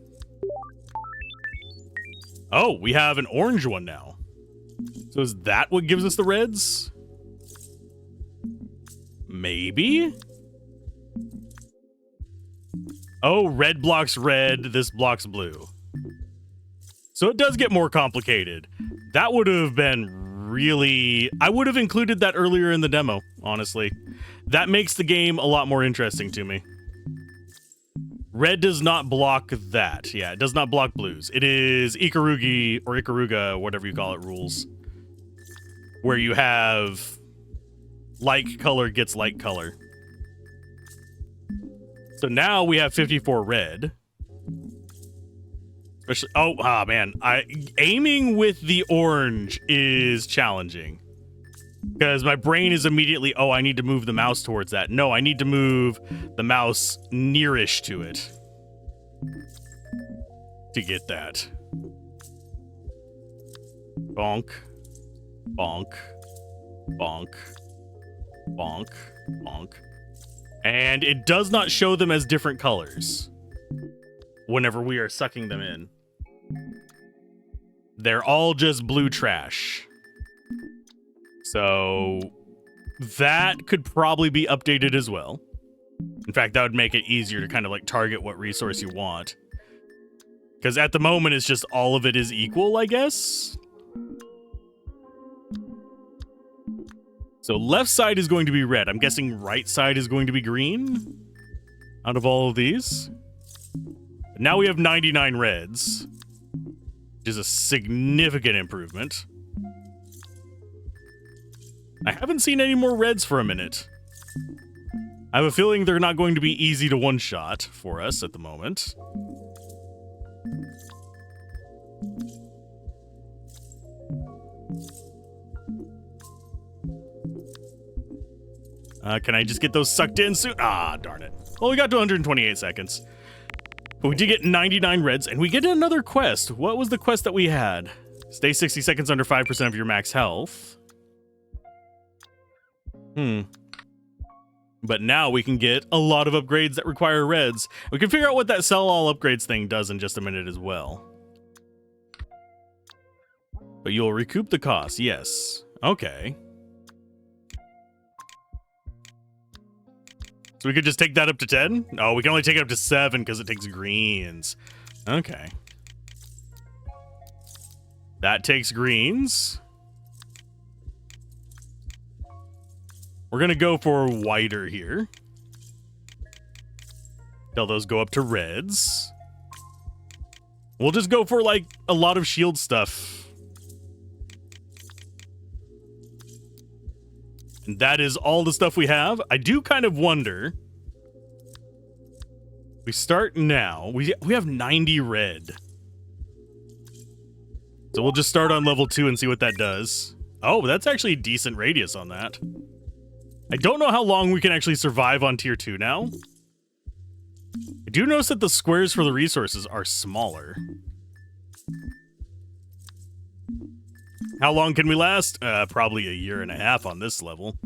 Oh, we have an orange one now. So is that what gives us the reds? Maybe? Oh, red blocks red, this blocks blue. So it does get more complicated. That would have been really... I would have included that earlier in the demo, honestly. That makes the game a lot more interesting to me. Red does not block that. Yeah, it does not block blues. It is Ikarugi, or Ikaruga, whatever you call it, rules. Where you have like color gets like color. So now we have 54 red. Especially, oh man, aiming with the orange is challenging. Because my brain is immediately, oh, I need to move the mouse towards that. No, I need to move the mouse nearish to it to get that. Bonk, bonk, bonk, bonk, bonk. And it does not show them as different colors whenever we are sucking them in. They're all just blue trash. So that could probably be updated as well. In fact, that would make it easier to kind of like target what resource you want. Because at the moment, it's just all of it is equal, I guess. So left side is going to be red. I'm guessing right side is going to be green out of all of these. But now we have 99 reds, which is a significant improvement. I haven't seen any more reds for a minute. I have a feeling they're not going to be easy to one-shot for us at the moment. Can I just get those sucked in soon? Ah, darn it. Well, we got to 128 seconds. But we did get 99 reds, and we get another quest. What was the quest that we had? Stay 60 seconds under 5% of your max health. But now we can get a lot of upgrades that require reds. We can figure out what that sell all upgrades thing does in just a minute as well. But you'll recoup the cost, yes. Okay. So we could just take that up to 10? No, we can only take it up to 7 because it takes greens. Okay. That takes greens. We're going to go for whiter here. Till those go up to reds. We'll just go for, like, a lot of shield stuff. And that is all the stuff we have. I do kind of wonder. We start now. We have 90 red. So we'll just start on level 2 and see what that does. Oh, that's actually a decent radius on that. I don't know how long we can actually survive on tier 2 now. I do notice that the squares for the resources are smaller. How long can we last? Probably a year and a half on this level.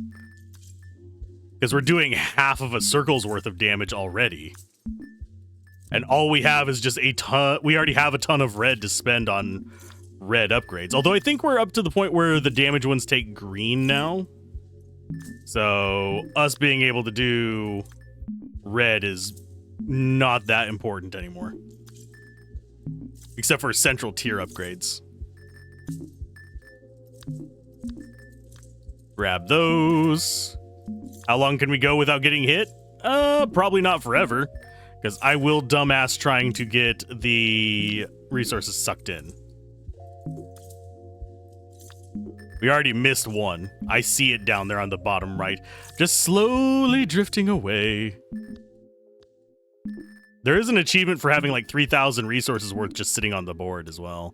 Because we're doing half of a circle's worth of damage already. And all we have is just a ton. We already have a ton of red to spend on red upgrades. Although I think we're up to the point where the damage ones take green now. So us being able to do red is not that important anymore. Except for central tier upgrades. Grab those. How long can we go without getting hit? Probably not forever. Because I will dumbass trying to get the resources sucked in. We already missed one. I see it down there on the bottom right. Just slowly drifting away. There is an achievement for having like 3,000 resources worth just sitting on the board as well.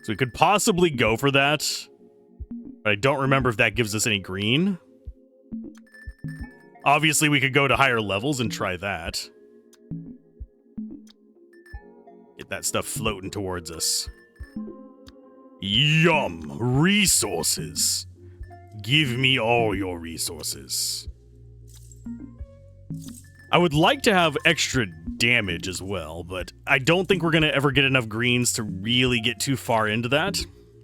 So we could possibly go for that. But I don't remember if that gives us any green. Obviously, we could go to higher levels and try that. Get that stuff floating towards us. Yum! Resources. Give me all your resources. I would like to have extra damage as well, but I don't think we're going to ever get enough greens to really get too far into that.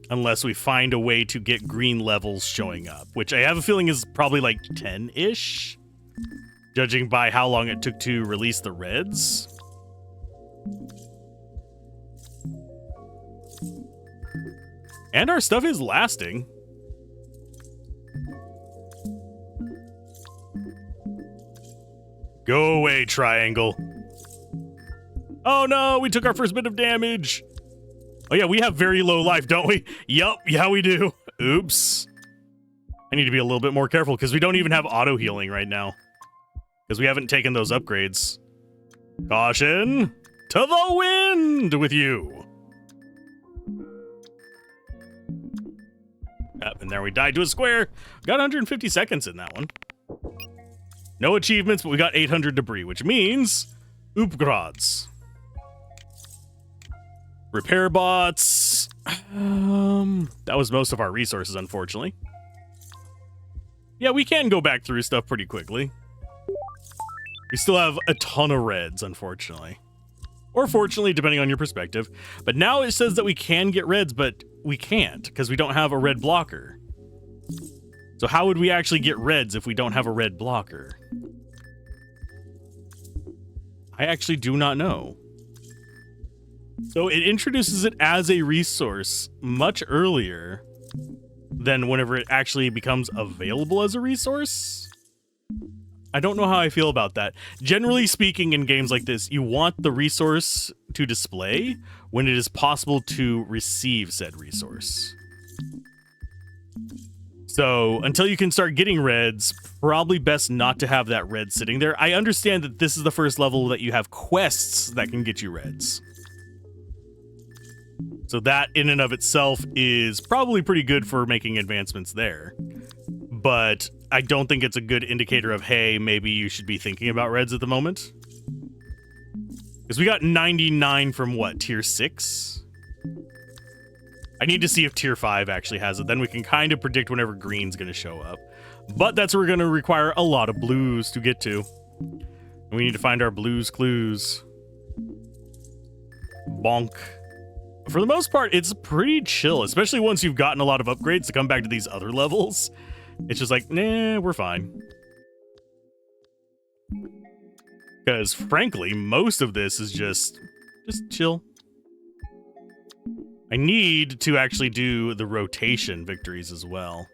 Unless we find a way to get green levels showing up, which I have a feeling is probably like 10-ish, judging by how long it took to release the reds. And our stuff is lasting. Go away, triangle. Oh no, we took our first bit of damage. Oh yeah, we have very low life, don't we? Yup, yeah we do. Oops. I need to be a little bit more careful because we don't even have auto healing right now. Because we haven't taken those upgrades. Caution! To the wind with you! Yep, and there we died to a square. Got 150 seconds in that one. No achievements, but we got 800 debris, which means upgrades. Repair bots. That was most of our resources, unfortunately. Yeah, we can go back through stuff pretty quickly. We still have a ton of reds, unfortunately. Or fortunately, depending on your perspective. But now it says that we can get reds, but we can't, because we don't have a red blocker. So how would we actually get reds if we don't have a red blocker? I actually do not know. So it introduces it as a resource much earlier than whenever it actually becomes available as a resource. I don't know how I feel about that. Generally speaking, in games like this, you want the resource to display when it is possible to receive said resource. So until you can start getting reds, probably best not to have that red sitting there. I understand that this is the first level that you have quests that can get you reds. So that in and of itself is probably pretty good for making advancements there. But I don't think it's a good indicator of, hey, maybe you should be thinking about reds at the moment. Because we got 99 from what, tier 6? I need to see if tier 5 actually has it. Then we can kind of predict whenever green's going to show up. But that's where we're going to require a lot of blues to get to. And we need to find our blues clues. Bonk. For the most part, it's pretty chill, especially once you've gotten a lot of upgrades to come back to these other levels. It's just like, nah, we're fine. Because frankly, most of this is just chill. I need to actually do the rotation victories as well.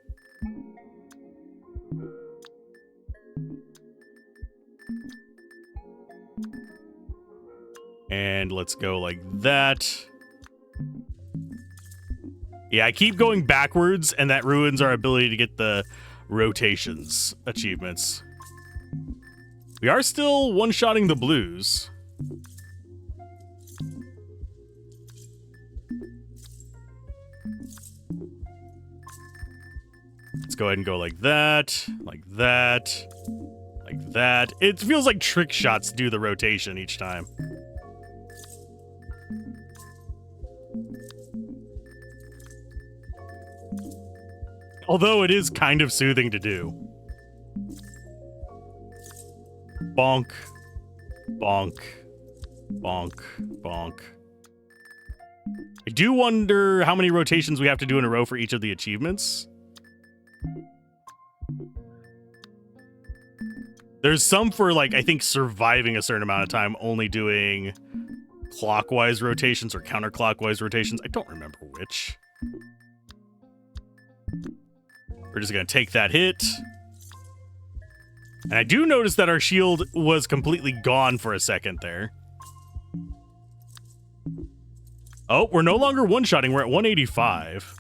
And let's go like that. Yeah, I keep going backwards, and that ruins our ability to get the rotations achievements. We are still one-shotting the blues. Let's go ahead and go like that, like that, like that. It feels like trick shots do the rotation each time. Although it is kind of soothing to do. Bonk. Bonk. Bonk. Bonk. I do wonder how many rotations we have to do in a row for each of the achievements. There's some for, like, I think surviving a certain amount of time, only doing clockwise rotations or counterclockwise rotations. I don't remember which. We're just going to take that hit. And I do notice that our shield was completely gone for a second there. Oh, we're no longer one-shotting. We're at 185.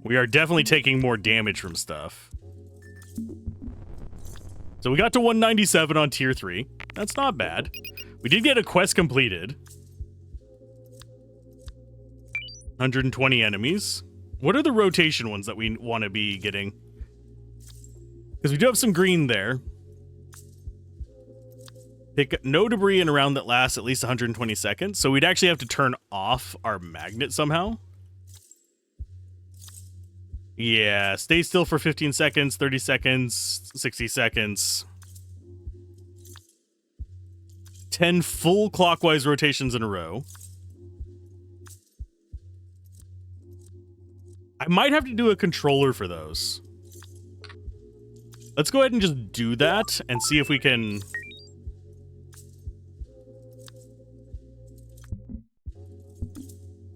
We are definitely taking more damage from stuff. So we got to 197 on tier 3. That's not bad. We did get a quest completed. 120 enemies. What are the rotation ones that we want to be getting? Because we do have some green there. Pick no debris in a round that lasts at least 120 seconds. So we'd actually have to turn off our magnet somehow. Yeah, stay still for 15 seconds, 30 seconds, 60 seconds. 10 full clockwise rotations in a row. I might have to do a controller for those. Let's go ahead and just do that and see if we can...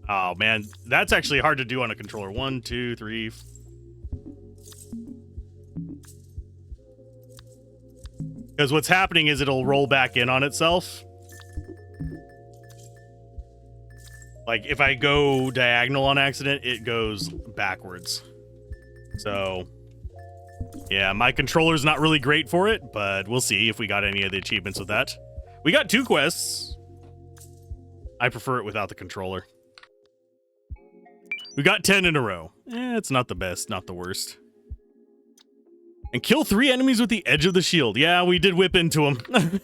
Oh, man. That's actually hard to do on a controller. 1, 2, 3... Because what's happening is it'll roll back in on itself. Like, if I go diagonal on accident, it goes backwards. So, yeah, my controller's not really great for it, but we'll see if we got any of the achievements with that. We got 2 quests. I prefer it without the controller. We got 10 in a row. It's not the best, not the worst. And kill 3 enemies with the edge of the shield. Yeah, we did whip into them.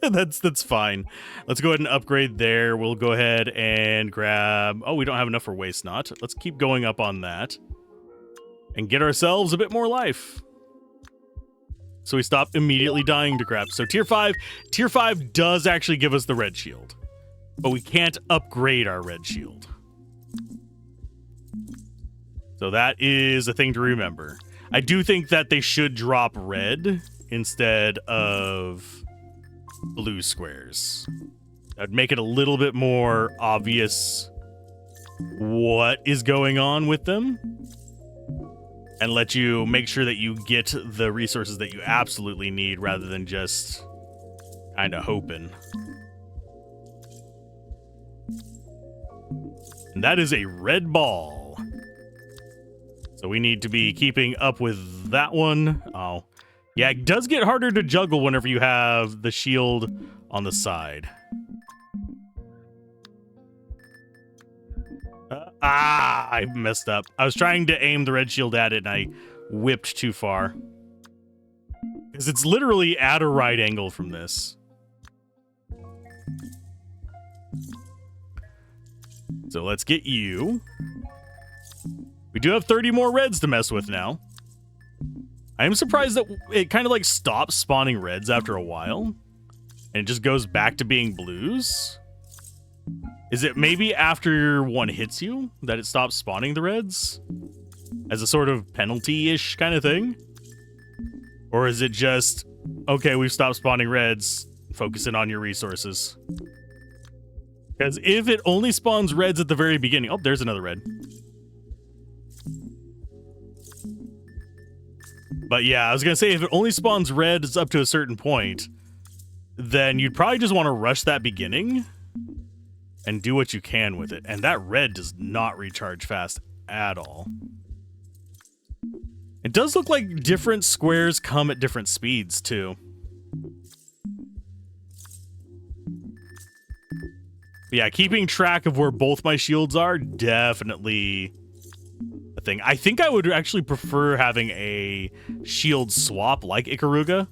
That's fine. Let's go ahead and upgrade there. We'll go ahead and grab... Oh, we don't have enough for Waste Not. Let's keep going up on that. And get ourselves a bit more life. So we stop immediately dying to crap. So tier 5. Tier 5 does actually give us the red shield. But we can't upgrade our red shield. So that is a thing to remember. I do think that they should drop red instead of blue squares. That'd make it a little bit more obvious what is going on with them and let you make sure that you get the resources that you absolutely need rather than just kind of hoping. And that is a red ball. So we need to be keeping up with that one. Oh, yeah, it does get harder to juggle whenever you have the shield on the side. I messed up. I was trying to aim the red shield at it and I whipped too far. Because it's literally at a right angle from this. So let's get you. We do have 30 more reds to mess with now. I am surprised that it kind of like stops spawning reds after a while. And it just goes back to being blues? Is it maybe after one hits you that it stops spawning the reds? As a sort of penalty-ish kind of thing? Or is it just, okay, we've stopped spawning reds, focusing on your resources? Because if it only spawns reds at the very beginning... Oh, there's another red. But yeah, I was going to say, if it only spawns reds up to a certain point, then you'd probably just want to rush that beginning and do what you can with it. And that red does not recharge fast at all. It does look like different squares come at different speeds, too. Yeah, keeping track of where both my shields are, definitely a thing. I think I would actually prefer having a shield swap like Ikaruga,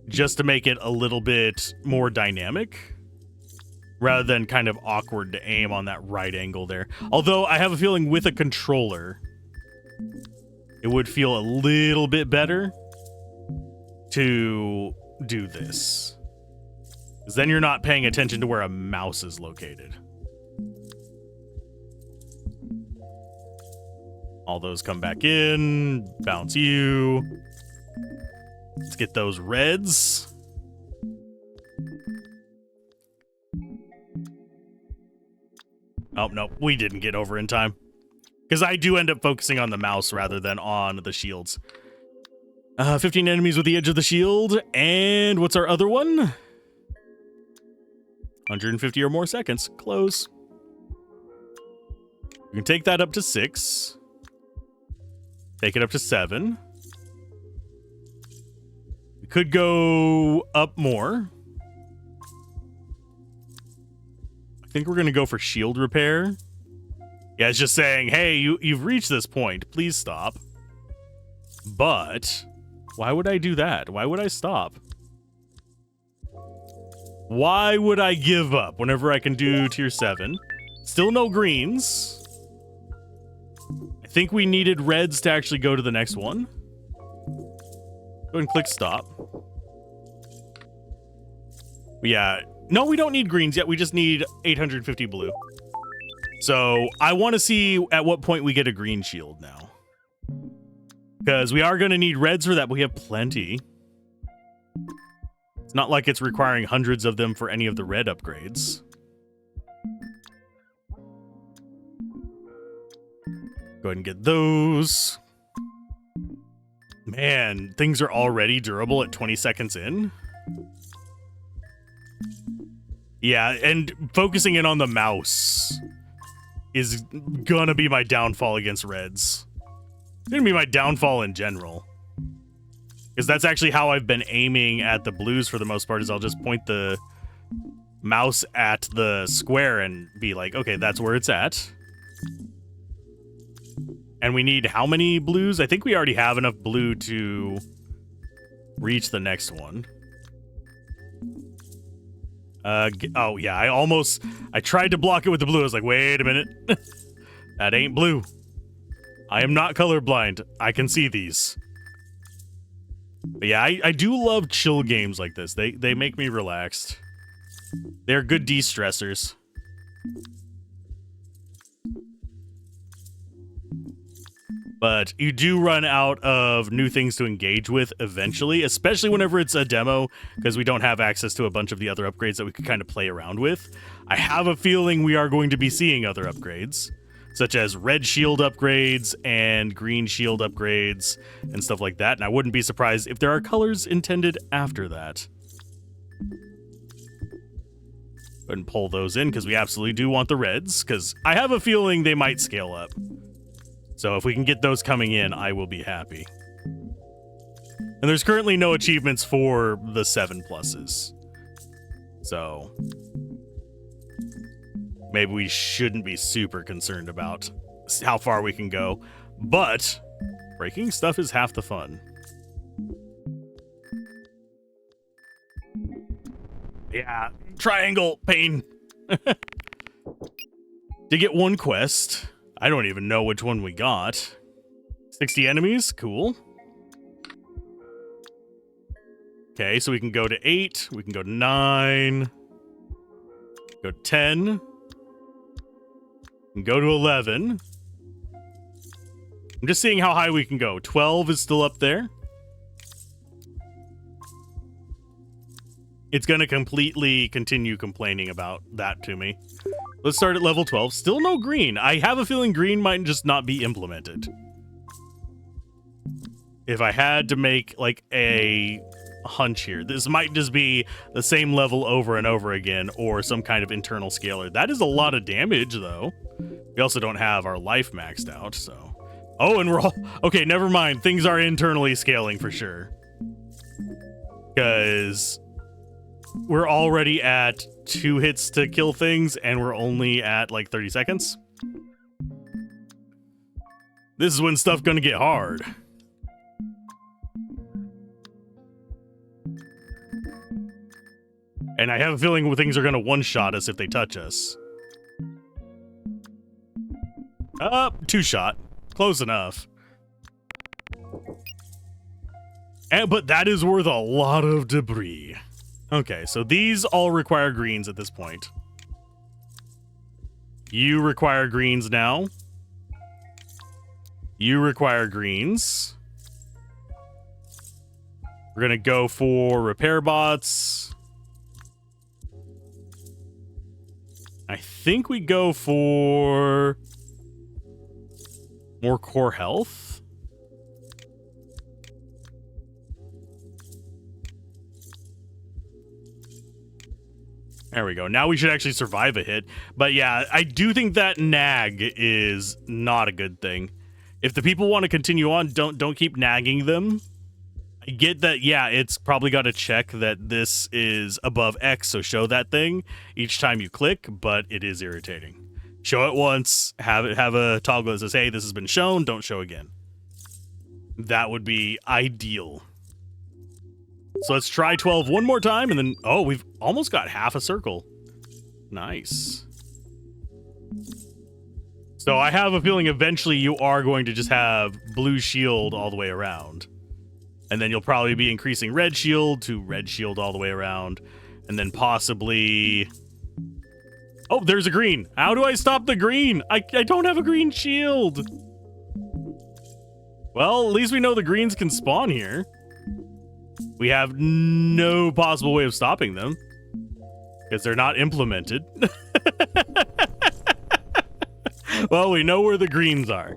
just to make it a little bit more dynamic, rather than kind of awkward to aim on that right angle there. Although I have a feeling with a controller, it would feel a little bit better to do this. Because then you're not paying attention to where a mouse is located. All those come back in. Bounce you. Let's get those reds. Oh, no. We didn't get over in time. Because I do end up focusing on the mouse rather than on the shields. 15 enemies with the edge of the shield. And what's our other one? 150 or more seconds. Close. You can take that up to 6. Take it up to 7. We could go up more. I think we're going to go for shield repair. Yeah, it's just saying, hey, you've reached this point. Please stop. But why would I do that? Why would I stop? Why would I give up whenever I can do tier 7? Still no greens. I think we needed reds to actually go to the next one. Go ahead and click stop. Yeah. No, we don't need greens yet. We just need 850 blue. So I want to see at what point we get a green shield now. Because we are going to need reds for that, but we have plenty. It's not like it's requiring hundreds of them for any of the red upgrades. Go ahead and get those. Man, things are already durable at 20 seconds in. Yeah, and focusing in on the mouse is gonna be my downfall against reds. It's gonna be my downfall in general. Because that's actually how I've been aiming at the blues for the most part, is I'll just point the mouse at the square and be like, okay, that's where it's at. And we need how many blues? I think we already have enough blue to reach the next one. Oh, yeah, I tried to block it with the blue. I was like, wait a minute. That ain't blue. I am not colorblind. I can see these. But yeah, I do love chill games like this. They make me relaxed. They're good de-stressors. But you do run out of new things to engage with eventually, especially whenever it's a demo, because we don't have access to a bunch of the other upgrades that we could kind of play around with. I have a feeling we are going to be seeing other upgrades, such as red shield upgrades and green shield upgrades and stuff like that. And I wouldn't be surprised if there are colors intended after that. Go ahead and pull those in, because we absolutely do want the reds, because I have a feeling they might scale up. So if we can get those coming in, I will be happy. And there's currently no achievements for the 7+. So maybe we shouldn't be super concerned about how far we can go. But breaking stuff is half the fun. Yeah, triangle pain. To get one quest. I don't even know which one we got. 60 enemies? Cool. Okay, so we can go to 8, we can go to 9, go to 10, and go to 11. I'm just seeing how high we can go. 12 is still up there. It's going to completely continue complaining about that to me. Let's start at level 12. Still no green. I have a feeling green might just not be implemented. If I had to make like a hunch here, this might just be the same level over and over again, or some kind of internal scaler. That is a lot of damage, though. We also don't have our life maxed out, so... Oh, and we're all... Okay, never mind. Things are internally scaling for sure. Because... we're already at 2 hits to kill things, and we're only at, like, 30 seconds. This is when stuff's gonna get hard. And I have a feeling things are gonna one-shot us if they touch us. 2-shot. Close enough. But that is worth a lot of debris. Okay, so these all require greens at this point. You require greens now. You require greens. We're gonna go for repair bots. I think we go for more core health. There we go. Now we should actually survive a hit. But yeah, I do think that nag is not a good thing. If the people want to continue on, don't keep nagging them. I get that, yeah, it's probably got to check that this is above X, so show that thing each time you click, but it is irritating. Show it once, have a toggle that says, hey, this has been shown, don't show again. That would be ideal. So let's try 12 one more time, and then, oh, we've almost got half a circle. Nice. So I have a feeling eventually you are going to just have blue shield all the way around. And then you'll probably be increasing red shield to red shield all the way around. And then possibly... Oh, there's a green. How do I stop the green? I don't have a green shield. Well, at least we know the greens can spawn here. We have no possible way of stopping them. Because they're not implemented. Well, we know where the greens are.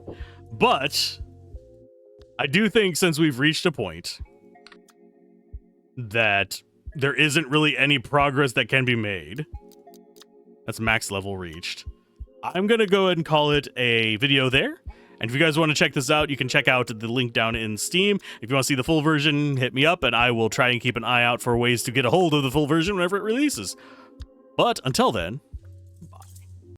But... I do think since we've reached a point that there isn't really any progress that can be made. That's max level reached. I'm going to go ahead and call it a video there. And if you guys want to check this out, you can check out the link down in Steam. If you want to see the full version, hit me up and I will try and keep an eye out for ways to get a hold of the full version whenever it releases. But until then,